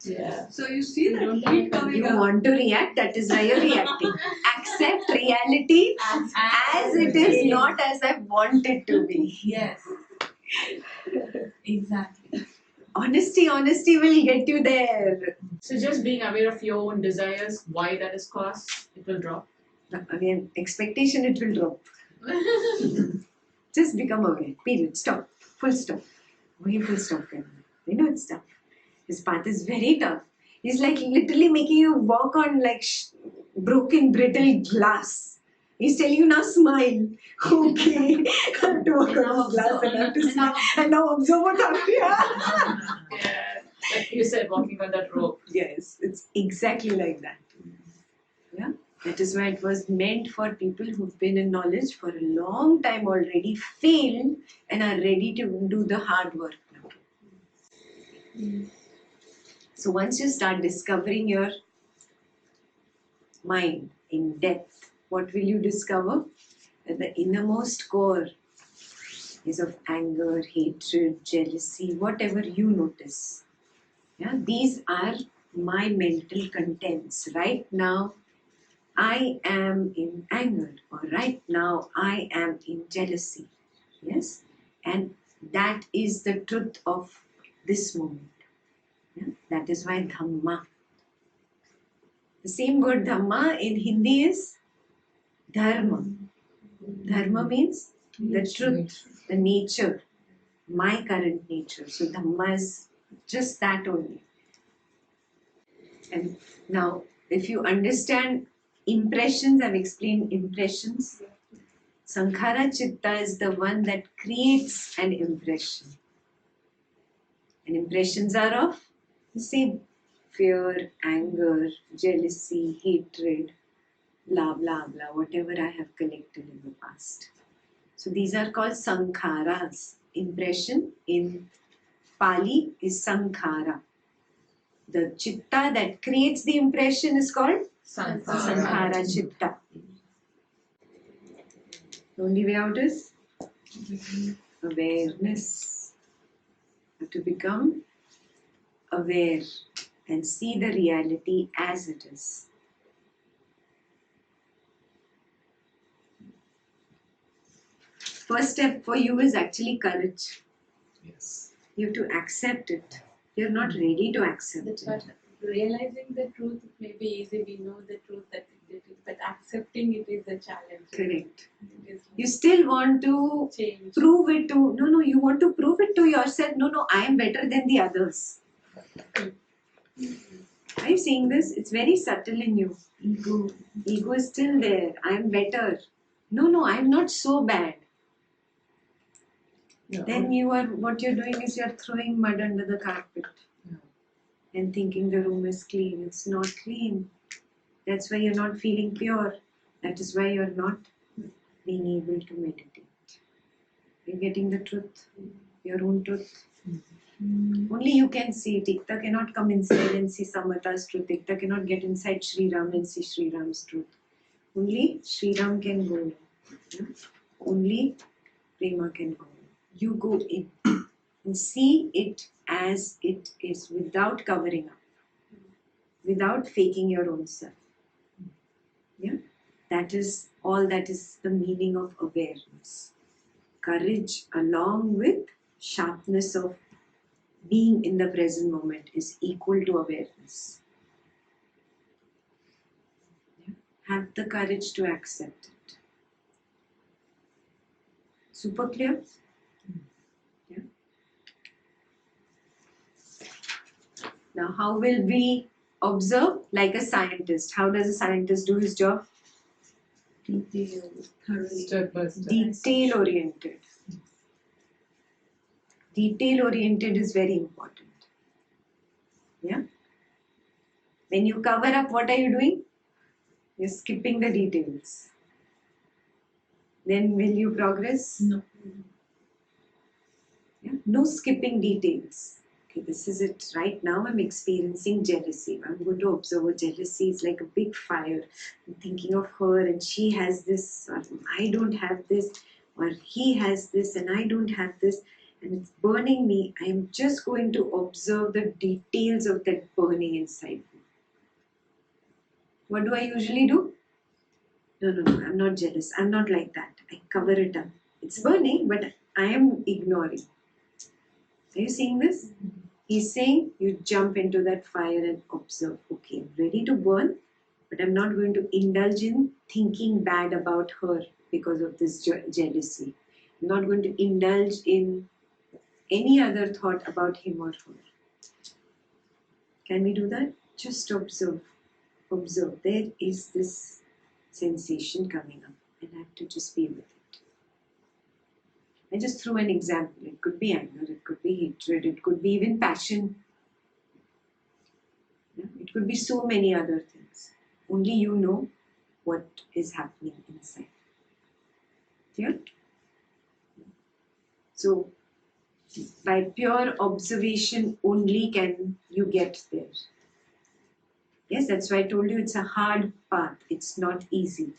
Yeah. So you see You that don't heat have coming You up. want to react, that is why you're reacting. Accept reality as it is, not as I want it to be. Yes. Exactly. Honesty will get you there. So just being aware of your own desires, why that is caused, it will drop. Again, expectation, it will drop. Just become aware. Period. Stop. Full stop. Why full stop? You know it's tough. His path is very tough. He's like literally making you walk on like broken, brittle glass. He's telling you now smile. Okay. I have to walk on glass and I have to smile. And now observe what happened. Yeah. Like you said, walking on that rope. Yes, it's exactly like that. Yeah. That is why it was meant for people who've been in knowledge for a long time already, failed, and are ready to do the hard work now. So once you start discovering your mind in depth, what will you discover? That the innermost core is of anger, hatred, jealousy, whatever you notice. Yeah, these are my mental contents. Right now, I am in anger, or right now, I am in jealousy. Yes, and that is the truth of this moment. Yeah? That is why Dhamma. The same word Dhamma in Hindi is Dharma. Dharma means the truth, the nature, my current nature. So Dhamma is just that only. And now, if you understand impressions, I've explained impressions. Sankhara Chitta is the one that creates an impression. And impressions are of the same fear, anger, jealousy, hatred, blah blah blah, whatever I have collected in the past. So these are called sankharas. Impression in Pali is sankhara. The chitta that creates the impression is called sankhara chitta. The only way out is awareness. You have to become aware and see the reality as it is. First step for you is actually courage. Yes. You have to accept it. You're not ready to accept it. But realizing the truth may be easy. We know the truth that it is, but accepting it is the challenge. Correct. It is You still want to change. prove it to, no, you want to prove it to yourself. No, I am better than the others. Are you seeing this? It's very subtle in you. Ego is still there. I am better. No, I am not so bad. Yeah, Then what you're doing is you're throwing mud under the carpet and thinking the room is clean. It's not clean. That's why you're not feeling pure. That is why you're not being able to meditate. You're getting the truth, your own truth. Only you can see it. Ekta cannot come inside and see Samata's truth. Ekta cannot get inside Sri Ram and see Sri Ram's truth. Only Sri Ram can go in. Yeah? Only Prema can go in. You go in and see it as it is without covering up, without faking your own self. Yeah? That is all that is the meaning of awareness. Courage along with sharpness of being in the present moment is equal to awareness. Yeah? Have the courage to accept it. Super clear? Yeah. Now, how will we observe? Like a scientist. How does a scientist do his job? Detailed, thoroughly. step by step. Detail oriented. Detail oriented is very important. Yeah? When you cover up, what are you doing? You're skipping the details. Then will you progress? No. Yeah? No skipping details. Okay, this is it. Right now I'm experiencing jealousy. I'm going to observe jealousy. It's like a big fire. I'm thinking of her and she has this, or I don't have this, or he has this and I don't have this. And it's burning me. I am just going to observe the details of that burning inside me. What do I usually do? No, I'm not jealous. I'm not like that. I cover it up. It's burning, but I am ignoring. Are you seeing this? He's saying you jump into that fire and observe. Okay, I'm ready to burn, but I'm not going to indulge in thinking bad about her because of this jealousy. I'm not going to indulge in any other thought about him or her. Can we do that? Just observe. Observe. There is this sensation coming up, and I have to just be with it. I just threw an example. It could be anger, it could be hatred, it could be even passion. Yeah? It could be so many other things. Only you know what is happening inside. Clear? So, By pure observation only can you get there. Yes, that's why I told you it's a hard path. It's not easy.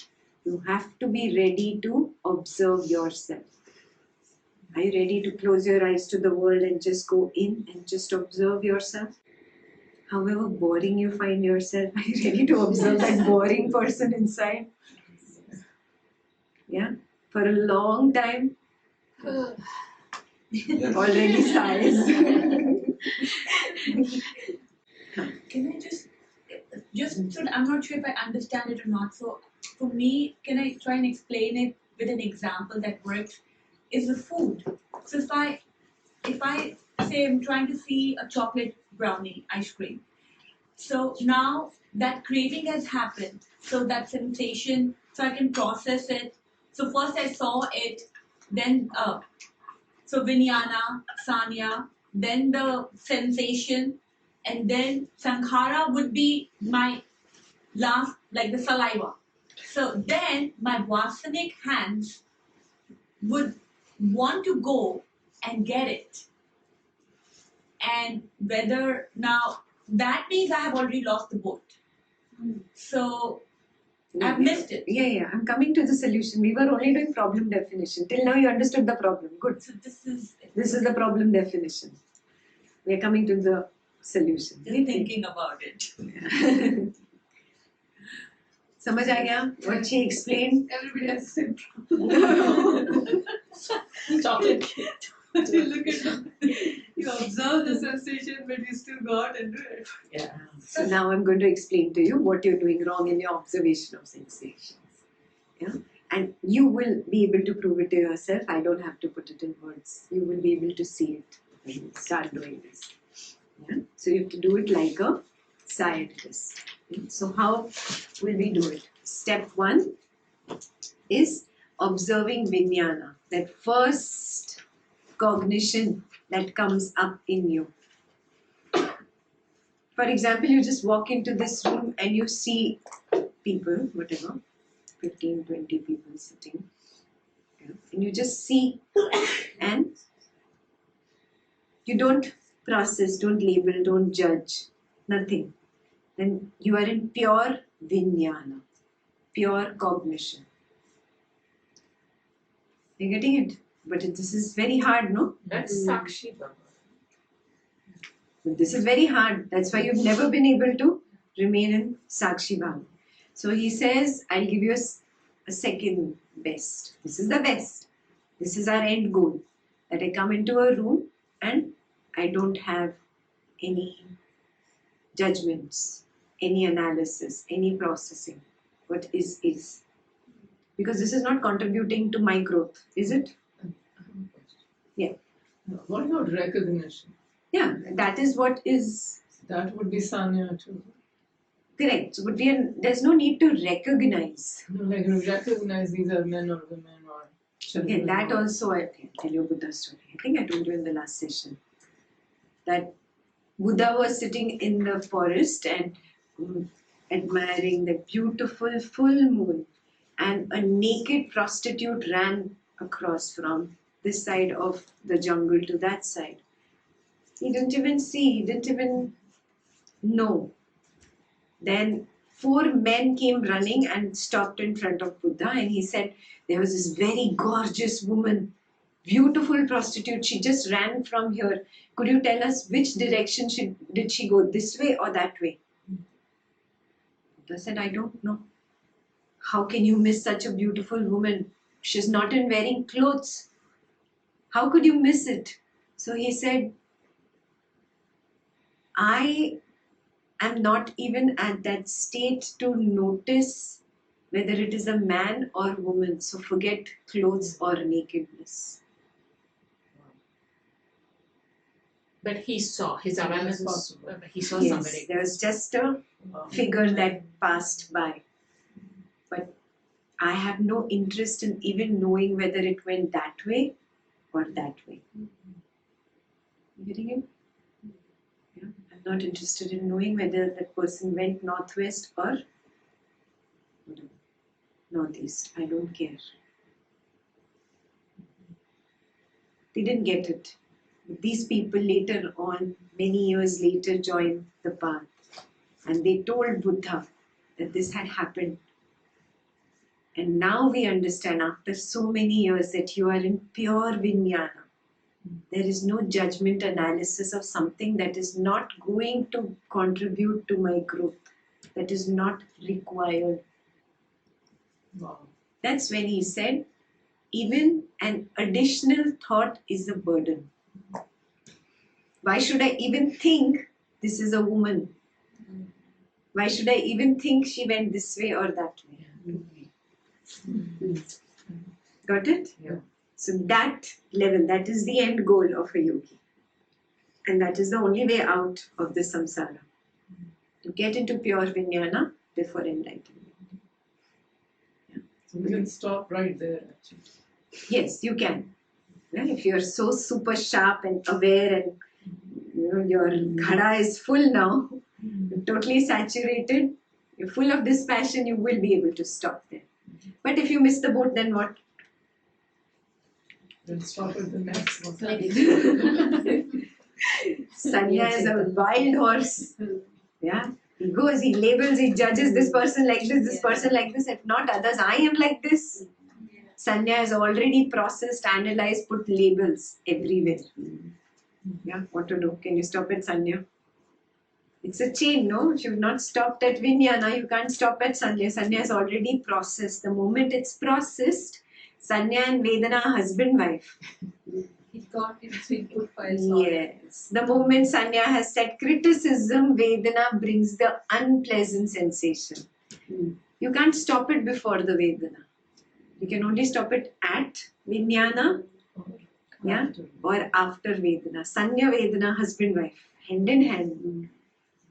You have to be ready to observe yourself. Are you ready to close your eyes to the world and just go in and just observe yourself? However boring you find yourself, are you ready to observe that boring person inside? Yeah? For a long time, Yes. already sighs. Can I so I'm not sure if I understand it or not. So for me, can I try and explain it with an example that works? Is the food. So if I say I'm trying to see a chocolate brownie ice cream, so now that craving has happened. So that sensation, so I can process it. So first I saw it, then so Vinyana, Sanya, then the sensation, and then Sankhara would be my last, like the saliva. So then my vasanic hands would want to go and get it. And whether now that means I have already lost the boat. So I've missed it. Yeah. I'm coming to the solution. We were only doing problem definition. Till now you understood the problem. Good. So this is the problem definition. We are coming to the solution. just thinking about it. समझ आ गया? What she explained? Everybody has the same Chocolate. problem. You look at them, you observe the sensation, but you still go out and do it. Yeah. So now I'm going to explain to you what you're doing wrong in your observation of sensations. Yeah? And you will be able to prove it to yourself. I don't have to put it in words. You will be able to see it when you start doing this. Yeah? So you have to do it like a scientist. Yeah? So how will we do it? Step 1 is observing Vijnana, that first cognition that comes up in you. For example, you just walk into this room and you see people, whatever, 15, 20 people sitting. Yeah. And you just see and you don't process, don't label, don't judge, nothing. Then you are in pure Vijnana, pure cognition. You're getting it? But this is very hard, no? That's Sakshi Baba. But this is very hard. That's why you've never been able to remain in Sakshi Bhava. So he says, I'll give you a second best. This is the best. This is our end goal. That I come into a room and I don't have any judgments, any analysis, any processing. What is. Because this is not contributing to my growth, is it? Yeah. What about recognition? Yeah, that is what is That would be Sanya too. correct. But there's no need to recognize. Like recognize these are men or women or children. Again, that or- also I can tell you a Buddha story. I think I told you in the last session that Buddha was sitting in the forest and admiring the beautiful full moon, and a naked prostitute ran across from this side of the jungle to that side. He didn't even see, he didn't even know. Then 4 men came running and stopped in front of Buddha, and he said, there was this very gorgeous woman, beautiful prostitute. She just ran from here. Could you tell us which direction did she go, this way or that way? Buddha said, I don't know. How can you miss such a beautiful woman? She's not in wearing clothes. How could you miss it? So he said, I am not even at that state to notice whether it is a man or woman. So forget clothes or nakedness. But he saw his awareness was. Possible. He saw Yes, somebody. there was just a figure that passed by. But I have no interest in even knowing whether it went that way or that way. You getting it? Yeah. I'm not interested in knowing whether that person went northwest or whatever, northeast. I don't care. They didn't get it. These people later on, many years later, joined the path. And they told Buddha that this had happened. And now we understand after so many years that you are in pure vijnana. There is no judgment analysis of something that is not going to contribute to my growth, that is not required. Wow. That's when he said, even an additional thought is a burden. Why should I even think this is a woman? Why should I even think she went this way or that way? Got it? Yeah. So that level, that is the end goal of a yogi. And that is the only way out of the samsara. To get into pure vijnana before enlightenment. So we can stop right there actually. Yes, you can. Yeah, if you are so super sharp and aware and your ghada is full now, you're totally saturated, you're full of dispassion, you will be able to stop there. But if you miss the boat, then what? Then stop at the next one. Sanya is a wild horse. Yeah. He goes, he labels, he judges this person like this person like this, if not others, I am like this. Sanya has already processed, analyzed, put labels everywhere. Yeah, what to do? Can you stop at Sanya? It's a chain, no? If you've not stopped at Vijnana, you can't stop at Sanya. Sanya is already processed. The moment it's processed, Sanya and Vedana are husband-wife. It got its input files. Yes. The moment Sanya has said criticism, Vedana brings the unpleasant sensation. You can't stop it before the Vedana. You can only stop it at Vijnana, yeah, or after Vedana. Sanya Vedana, husband-wife, hand in hand.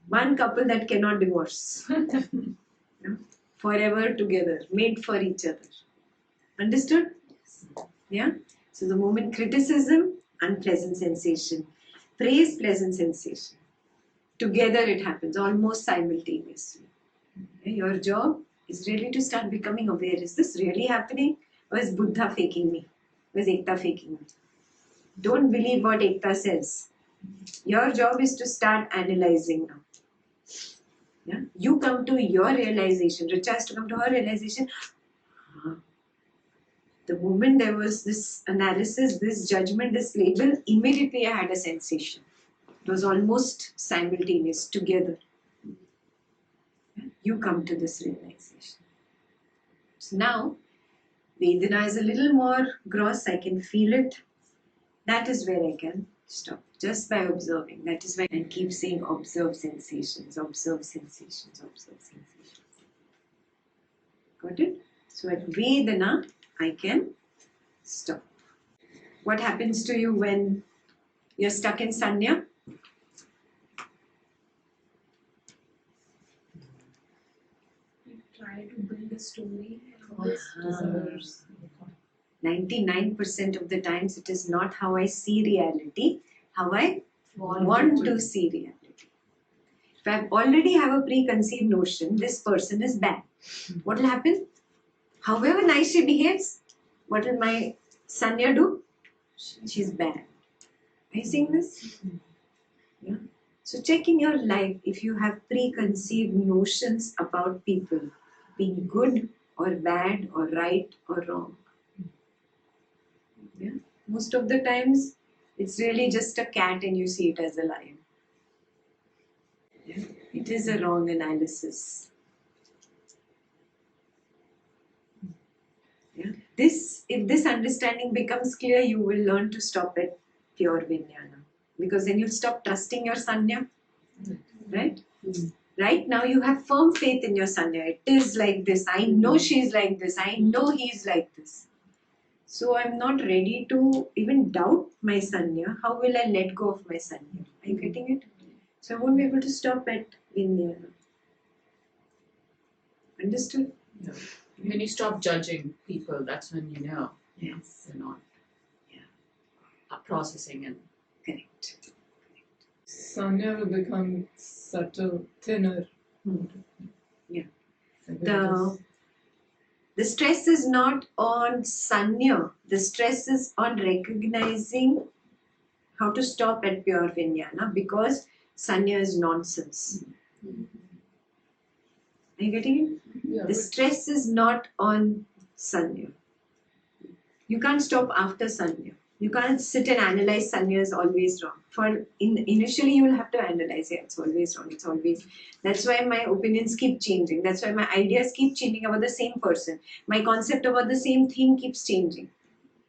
One couple that cannot divorce. Yeah? Forever together, made for each other. Understood? Yeah? So the moment criticism, unpleasant sensation. Praise, pleasant sensation. Together it happens, almost simultaneously. Okay? Your job is really to start becoming aware. Is this really happening? Or is Buddha faking me? Or is Ekta faking me? Don't believe what Ekta says. Your job is to start analyzing now. Yeah? You come to your realization. Richa has to come to her realization. The moment there was this analysis, this judgment, this label, immediately I had a sensation. It was almost simultaneous, together. You come to this realization. So now, Vedana is a little more gross, I can feel it. That is where I can stop, just by observing. That is why I keep saying observe sensations, observe sensations, observe sensations. Got it? So at Vedana, I can stop. What happens to you when you're stuck in Sanya? You try to build a story. Desires. 99% of the times it is not how I see reality, how I want to see reality. If I already have a preconceived notion, this person is bad. What will happen? However nice she behaves, what will my Sanya do? She's bad. Are you seeing this? Yeah. So check in your life if you have preconceived notions about people, being good or bad or right or wrong. Yeah. Most of the times, it's really just a cat and you see it as a lion. Yeah. It is a wrong analysis. Yeah. If this understanding becomes clear, you will learn to stop at pure vijnana. Because then you'll stop trusting your sanya. Right? Right now, you have firm faith in your sanya. It is like this. I know she's like this. I know he's like this. So I'm not ready to even doubt my sanya. How will I let go of my sanya? Are you getting it? So I won't be able to stop at vijnana. Understood? Yeah. When you stop judging people, that's when you know Yes. you're not Yeah. processing and Correct. Sanya will become subtle, thinner. Yeah. And then The stress is not on sanya. The stress is on recognizing how to stop at pure Vijnana, because Sanya is nonsense. Are you getting it? Yeah, The stress is not on Sanya. You can't stop after Sanya. You can't sit and analyze Sanya is always wrong. Initially you will have to analyze, yeah, it's always wrong, it's always. That's why my opinions keep changing. That's why my ideas keep changing about the same person. My concept about the same thing keeps changing.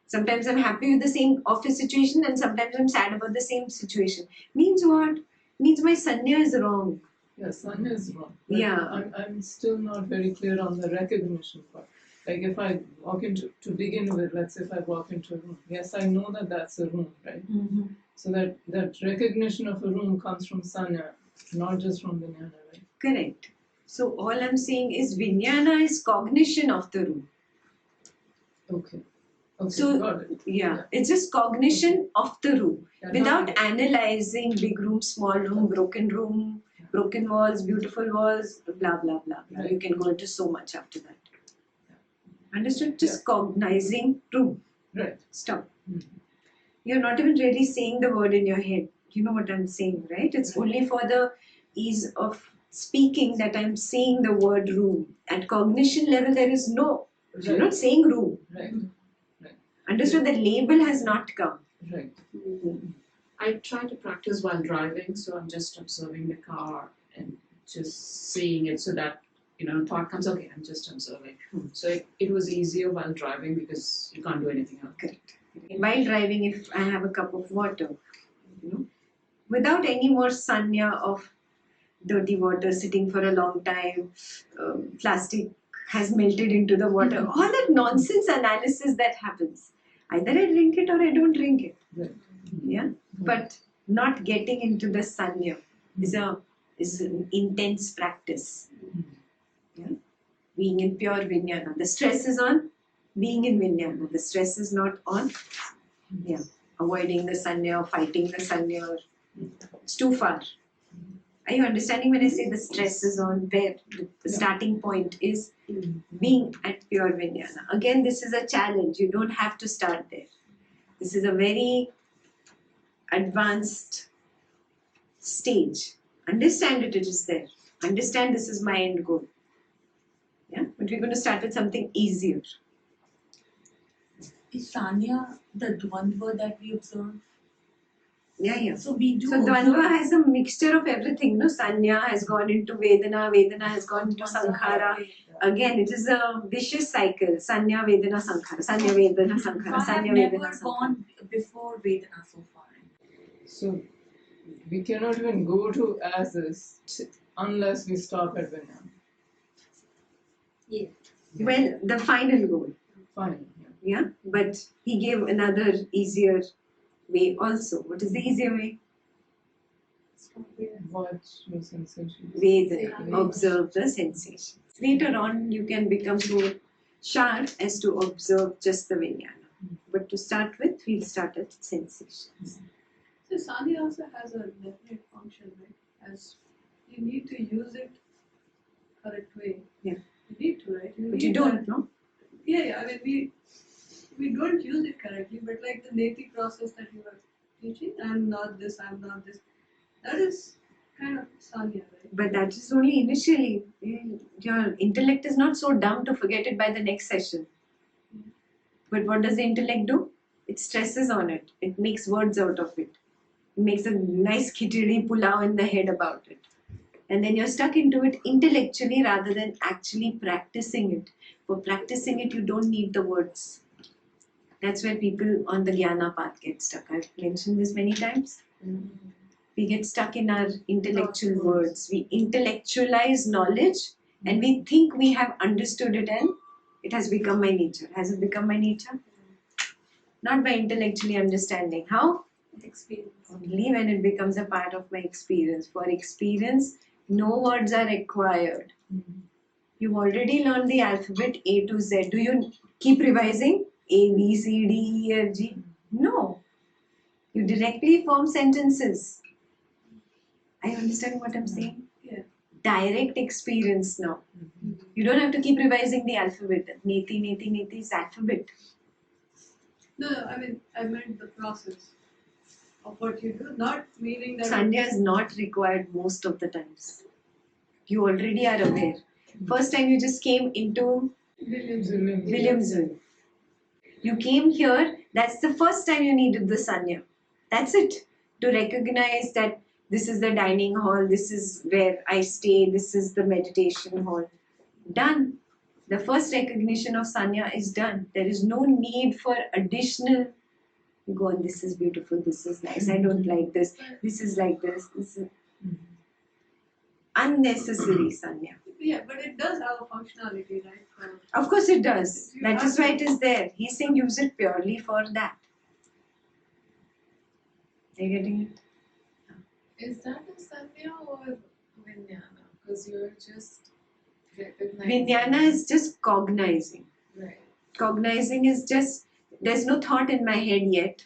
Sometimes I'm happy with the same office situation and sometimes I'm sad about the same situation. Means what? Means my Sanya is wrong. yeah, Sun is wrong. But Yeah. I'm still not very clear on the recognition part. Like if I walk into, to begin with, let's say if I walk into a room, yes, I know that that's a room, right? So that recognition of a room comes from Sanya, not just from Vijnana, right? Correct. So all I'm saying is Vijnana is cognition of the room. Okay. Okay, So, got it. Yeah, it's just cognition of the room Yeah, without not- analyzing big room, small room, broken walls, beautiful walls, blah blah blah blah. Right. You can go into so much after that. Understood? Just cognizing room. Right. Stop. Mhm. You're not even really saying the word in your head. You know what I'm saying, right? It's only for the ease of speaking that I'm saying the word room. At cognition level, there is no. You're not saying room. Right. Understood? The label has not come. Right. I try to practice while driving, so I'm just observing the car and just seeing it so that, thought comes, okay, I'm just observing. So it was easier while driving because you can't do anything else. Correct. While driving, if I have a cup of water, without any more sanya of dirty water sitting for a long time, plastic has melted into the water, all that nonsense analysis that happens. Either I drink it or I don't drink it. Right. Yeah, but not getting into the sanya is an intense practice. Yeah, being in pure Vijnana. The stress is on being in Vijnana. The stress is not on avoiding the sanya or fighting the sanya. It's too far. Are you understanding when I say the stress is on where the starting point is being at pure Vijnana? Again, this is a challenge. You don't have to start there. This is a very advanced stage. Understand it is there. Understand this is my end goal. Yeah, but we're going to start with something easier. Is Sanya the Dvandva that we observe? Yeah. So we do So Dvandva has a mixture of everything. No, Sanya has gone into Vedana, Vedana has gone into Sankhara. Again, it is a vicious cycle. Sanya, Vedana, Sankhara. Sanya, Vedana, Sankhara. I have Sanya, never Vedana, Sankhara. gone before Vedana so far. So we cannot even go to as is unless we stop at Vijnana. Yeah. Well, the final goal. Fine. Yeah, but he gave another easier way also. What is the easier way? Watch your sensations. Vedana. Observe the sensations. Later on, you can become so sharp as to observe just the Vijnana. But to start with, we'll start at sensations. So Sanya also has a definite function, right? As you need to use it correct way. Yeah. You need to, right? But need you don't, that. no? Yeah. I mean, we don't use it correctly, but like the Neti process that you were teaching, I'm not this. That is kind of Sanya, right? But that is only initially. Your intellect is not so dumb to forget it by the next session. But what does the intellect do? It stresses on it. It makes words out of it. It makes a nice khichdi pulao in the head about it. And then you're stuck into it intellectually rather than actually practicing it. For practicing it, you don't need the words. That's where people on the Jnana path get stuck. I've mentioned this many times. We get stuck in our intellectual words. We intellectualize knowledge and we think we have understood it and it has become my nature. Has it become my nature? Not by intellectually understanding. How? Experience. Only when it becomes a part of my experience. For experience, no words are required. You've already learned the alphabet A to Z. Do you keep revising? A, B, C, D, E, F, G? No. You directly form sentences. Are you understanding what I'm saying? Yeah. Direct experience now. You don't have to keep revising the alphabet. Neti is alphabet. No, I mean, I meant the process. of what you do, not meaning that Sanya is not required most of the times. You already are aware. First time you just came into Williamsville. You came here, that's the first time you needed the Sanya. That's it. To recognize that this is the dining hall, this is where I stay, this is the meditation hall. Done. The first recognition of Sanya is done. There is no need for additional. You go on, this is beautiful, this is nice, I don't like this, this is like this is unnecessary Sanya. yeah, but it does have a functionality, right? Of course it does. That is why it is there. He's saying use it purely for that. Are you getting it? Is that a sanya or vijnana? Because you're just recognizing. Vijnana is just cognizing. Right. Cognizing is just, there's no thought in my head yet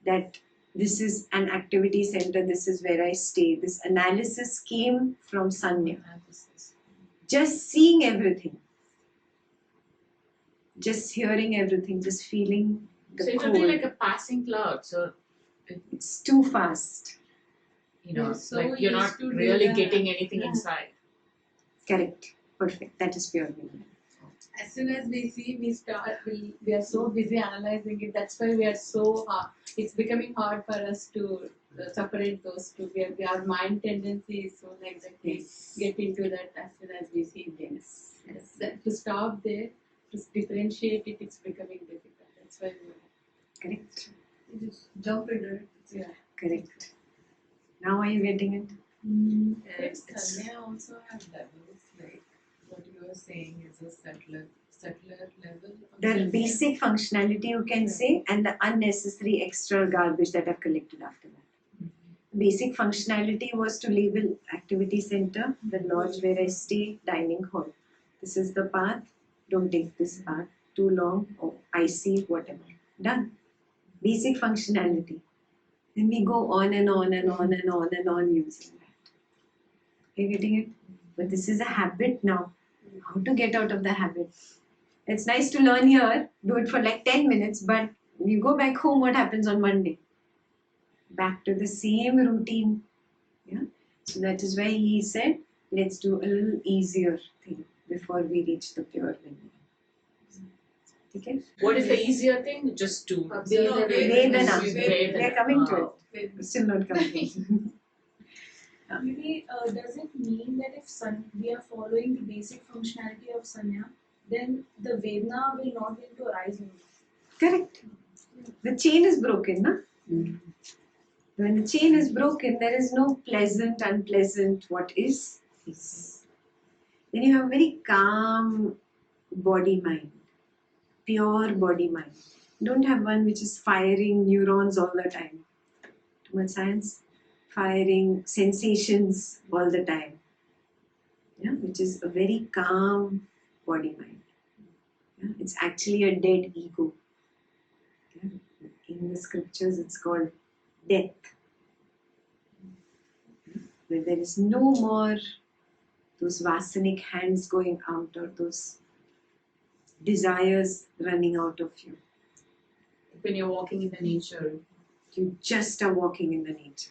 that this is an activity center, this is where I stay. This analysis came from Sanya. Just seeing everything. Just hearing everything, just feeling the So it will cold. be like a passing cloud. So It's too fast. We're so like you're used not to do really that. getting anything Yeah. inside. Correct. Perfect. That is pure Vijnana. As soon as we see, we are so busy analyzing it. That's why we are so hard. It's becoming hard for us to separate those two. Our mind tendency is so like that we get into that as soon as we see things. Yes. That to stop there, to differentiate it, it's becoming difficult. That's why we Correct. You just jump into it. yeah. Correct. Now are you getting it? Could Sanya also have levels, like what you were saying is a subtler level? Of The Sanya? basic functionality you can say, and the unnecessary extra garbage that I've collected after that. Basic functionality was to label activity center, the lodge where I stay, dining hall. This is the path. Don't take this path. Too long. Oh, icy, whatever. Done. Basic functionality. Then we go on and on and on and on and on using that. You're getting it? But this is a habit now. How to get out of the habit? It's nice to learn here, do it for like 10 minutes, but you go back home, what happens on Monday? Back to the same routine. Yeah. So that is why he said, let's do a little easier thing before we reach the pure Vijnana. Okay? What is the easier thing? Just to Vedana. Vedana. We are coming to it. We're still not coming. Maybe does it mean that if we are following the basic functionality of Sanya, then the Vedana will not going to arise only? Correct. The chain is broken, na? When the chain is broken, there is no pleasant, unpleasant. What is? Then you have a very calm body mind, pure body mind. Don't have one which is firing neurons all the time. Too much science. Firing sensations all the time. Yeah, which is a very calm body mind. Yeah, it's actually a dead ego. Yeah. In the scriptures, it's called death. Where there is no more those vasanic hands going out or those desires running out of you. When you're walking in the nature, You just are walking in the nature.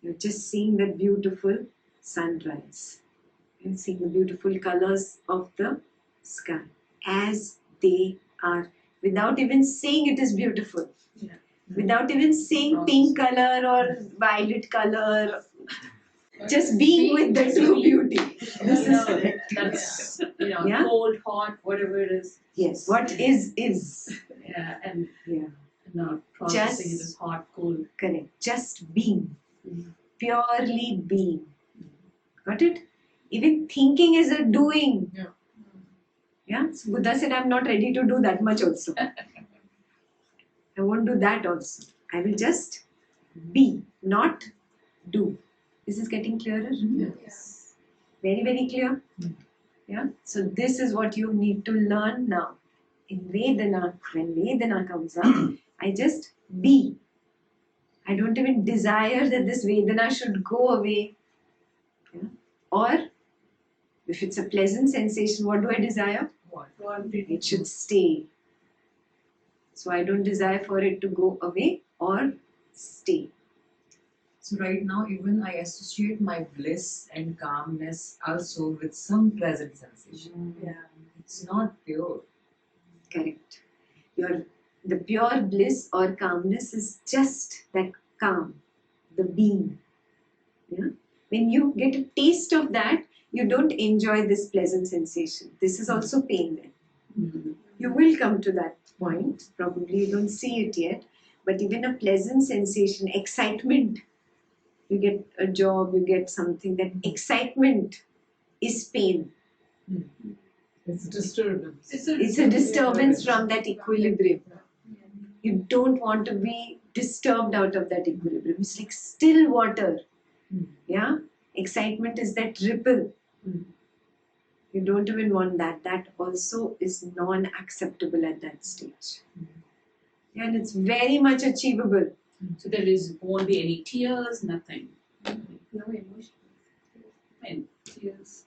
You're just seeing that beautiful sunrise. You're seeing the beautiful colors of the sky as they are, without even saying it is beautiful. Yeah. Without even saying pink color or violet color. Just being with the true beauty. This is correct. that's Yeah. cold, hot, whatever it is. Yes, what is. Yeah, and Yeah. not processing Just- it as hot, cold. Correct. Just being. Purely being. Got it? Even thinking is a doing. Yeah. Yeah. So Buddha said, I'm not ready to do that much also. I won't do that also. I will just be, not do. This is getting clearer? Yes. Very, very clear? Yeah. So this is what you need to learn now. In Vedana, when Vedana comes up, I just be. I don't even desire that this Vedana should go away. Yeah? Or, if it's a pleasant sensation, what do I desire? It should stay. So I don't desire for it to go away or stay. So right now, even I associate my bliss and calmness also with some pleasant sensation. Yeah. It's not pure. Correct. The pure bliss or calmness is just that calm, the being. Yeah? When you get a taste of that, you don't enjoy this pleasant sensation. This is also pain then. You will come to that point. Probably you don't see it yet. But even a pleasant sensation, excitement, you get a job, you get something, that excitement is pain. It's disturbance. It's a disturbance from that equilibrium. You don't want to be disturbed out of that equilibrium. It's like still water. Yeah? Excitement is that ripple. You don't even want that. That also is non-acceptable at that stage. And it's very much achievable. So won't be any tears, nothing. No emotion. And tears.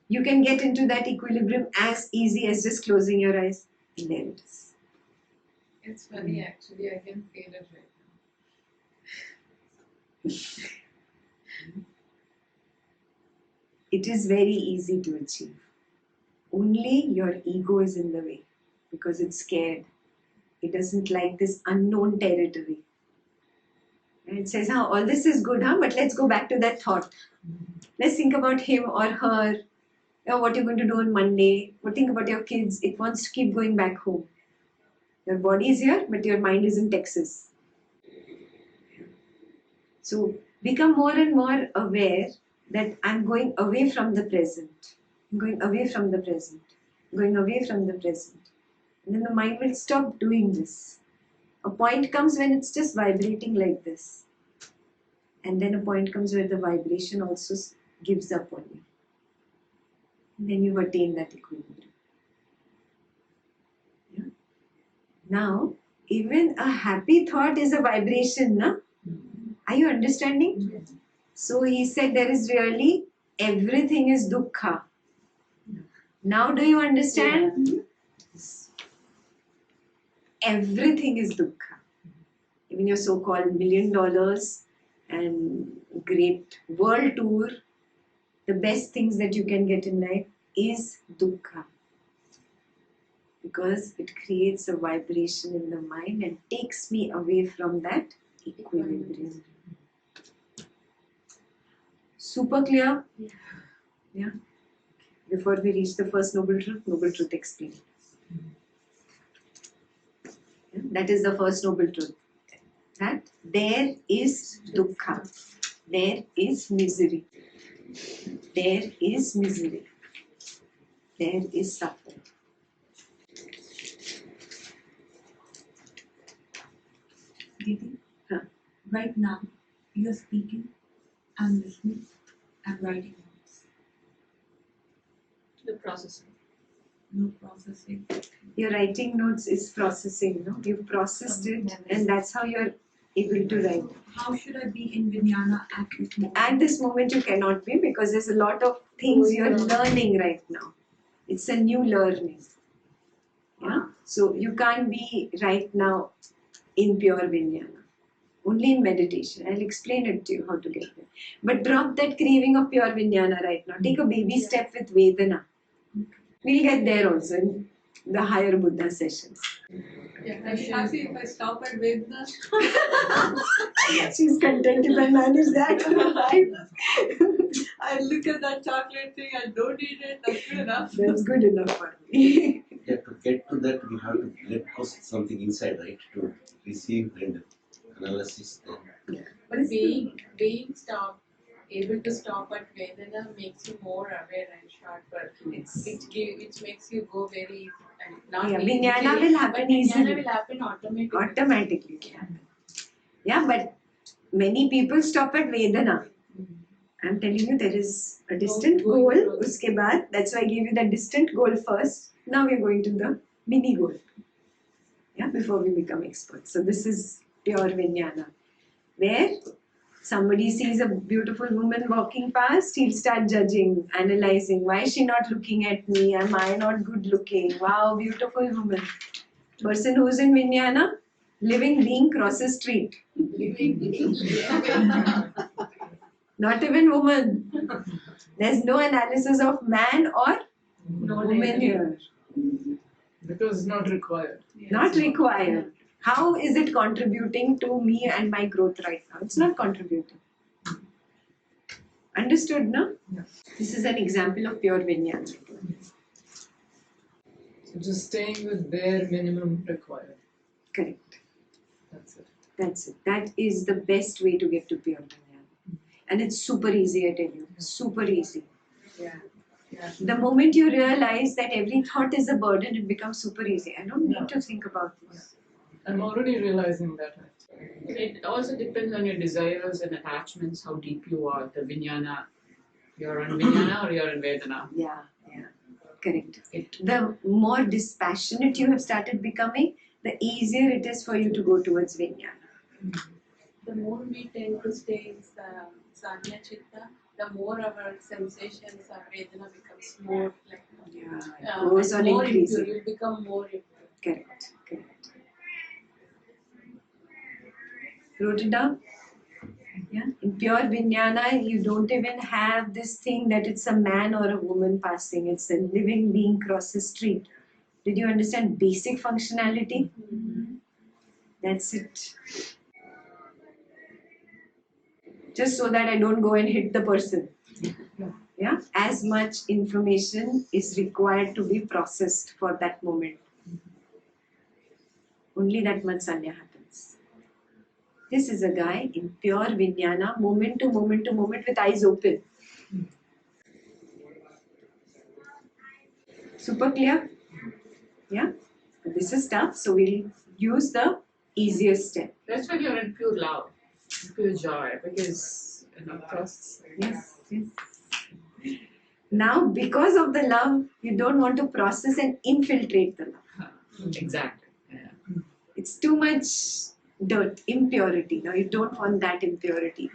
You can get into that equilibrium as easy as just closing your eyes. And there it is. It's funny actually, I can feel it right now. It is very easy to achieve. Only your ego is in the way because it's scared. It doesn't like this unknown territory. And it says, all this is good, but let's go back to that thought. Let's think about him or her. What you're going to do on Monday. Think about your kids. It wants to keep going back home. Your body is here, but your mind is in Texas. So become more and more aware that I'm going away from the present. I'm going away from the present. I'm going away from the present. And then the mind will stop doing this. A point comes when it's just vibrating like this. And then a point comes where the vibration also gives up on you. And then you've attained that equilibrium. Yeah? Now, even a happy thought is a vibration, na? Are you understanding? Yes. So he said there is really everything is dukkha. Now do you understand? Yes. Everything is dukkha. Even your so-called $1 million and great world tour, the best things that you can get in life is dukkha. Because it creates a vibration in the mind and takes me away from that equilibrium. Super clear? Yeah. Before we reach the first Noble Truth explained. Yeah? That is the first Noble Truth. That there is dukkha. There is misery. There is misery. There is suffering. Didi, Huh. right now, you're speaking, I'm listening, I'm writing notes. The processing. No processing. Your writing notes is processing, no? You've processed it and that's how you're able to write. How should I be in Vijnana at this moment? At this moment you cannot be because there's a lot of things you're learning right now. It's a new learning. Yeah? So you can't be right now in pure Vijnana. Only in meditation. I'll explain it to you how to get there. But drop that craving of pure Vijnana right now. Take a baby step with Vedana. We'll get there also in the higher Buddha sessions. Yeah, I'll be happy if I stop at Vedana. She's content if I manage that. I look at that chocolate thing, I don't eat it, that's good enough. That's good enough for me. Yeah, to get to that, we have to let go something inside, right? To receive and analysis. But being able to stop at Vedana makes you more aware and sharper. It makes you go very not Yeah, easily, Vijnana will happen but easily. Vijnana will happen automatically. Automatically. Yeah, but many people stop at Vedana. I'm telling you, there is a distant goal. Uske baad, that's why I gave you the distant goal first. Now we're going to the mini goal. Yeah, before we become experts. So this is pure Vijnana. Where somebody sees a beautiful woman walking past, he'll start judging, analyzing. Why is she not looking at me? Am I not good looking? Wow, beautiful woman. Person who's in Vijnana, Living being crosses street. Not even woman. There's no analysis of man or woman here. Because it's not required. Not required. How is it contributing to me and my growth right now? It's not contributing. Understood, no? Yeah. This is an example of pure Vijnana. So just staying with bare minimum required. Correct. That's it. That's it. That is the best way to get to pure Vijnana. And it's super easy, I tell you. Super easy. Yeah. Yeah. The moment you realize that every thought is a burden, it becomes super easy. I don't need to think about this. I'm already realizing that. It also depends on your desires and attachments, how deep you are. The Vijnana, you're in Vijnana or you're in Vedana. Yeah, yeah. Correct. The more dispassionate you have started becoming, the easier it is for you to go towards Vijnana. The more we tend to stay in Sanya Chitta, the more our sensations, our Vedana becomes more like Yeah, it goes on more increasing. impure. You become more impure. Correct, correct. Wrote it down? Yeah. In pure Vijnana, you don't even have this thing that it's a man or a woman passing. It's a living being crosses street. Did you understand basic functionality? That's it. Just so that I don't go and hit the person. Yeah. As much information is required to be processed for that moment. Only that much sanya happens. This is a guy in pure Vijnana, moment to moment to moment with eyes open. Super clear? Yeah? This is tough, so we'll use the easiest step. That's when you're in pure love, pure joy, because trust. Yes, yes. Now, because of the love, you don't want to process and infiltrate the love. Exactly. Yeah. It's too much dirt, impurity. Now, you don't want that impurity.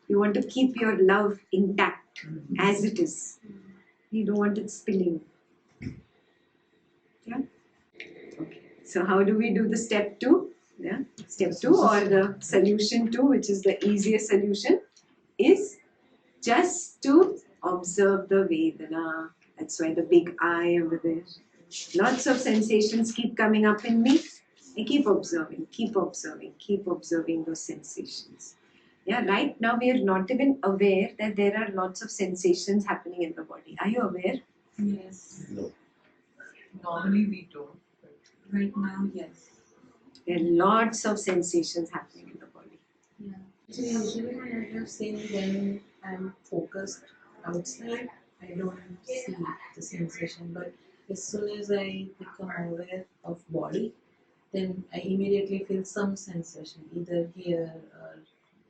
You want to keep your love intact as it is. You don't want it spilling. Yeah? Okay. So, how do we do the step 2? Yeah? Step 2 or the solution 2, which is the easiest solution, is just to observe the Vedana. That's why the big I over there. Lots of sensations keep coming up in me. I keep observing those sensations. Yeah, right now we are not even aware that there are lots of sensations happening in the body. Are you aware? Yes. No. Normally we don't. Right now, yes. There are lots of sensations happening in the body. Yeah. So usually when I have seen when I'm focused outside, I don't see the sensation. But as soon as I become aware of body, then I immediately feel some sensation, either here or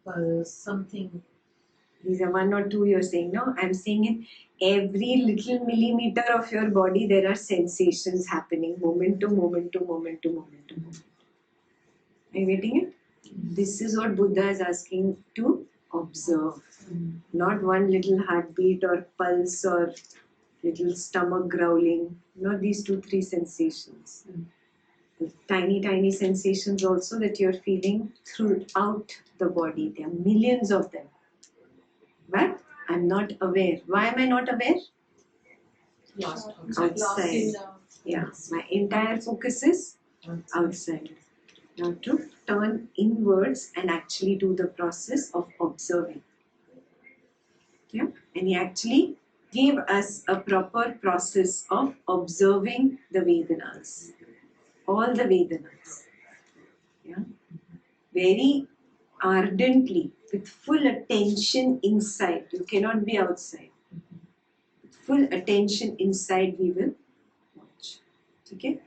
pulse, something. These are 1 or 2 you're saying, no? I'm saying in every little millimeter of your body there are sensations happening, moment to moment to moment to moment to moment. Are you getting it? This is what Buddha is asking to observe. Not one little heartbeat or pulse or little stomach growling. Not these 2-3 sensations. The tiny sensations also that you're feeling throughout the body. There are millions of them. But I'm not aware. Why am I not aware? Lost Outside. Lost in Yeah, my entire focus is outside. Now to turn inwards and actually do the process of observing. Yeah? And he actually gave us a proper process of observing the Vedanas. All the Vedanas. Yeah? Very ardently, with full attention inside. You cannot be outside. With full attention inside we will watch. Okay?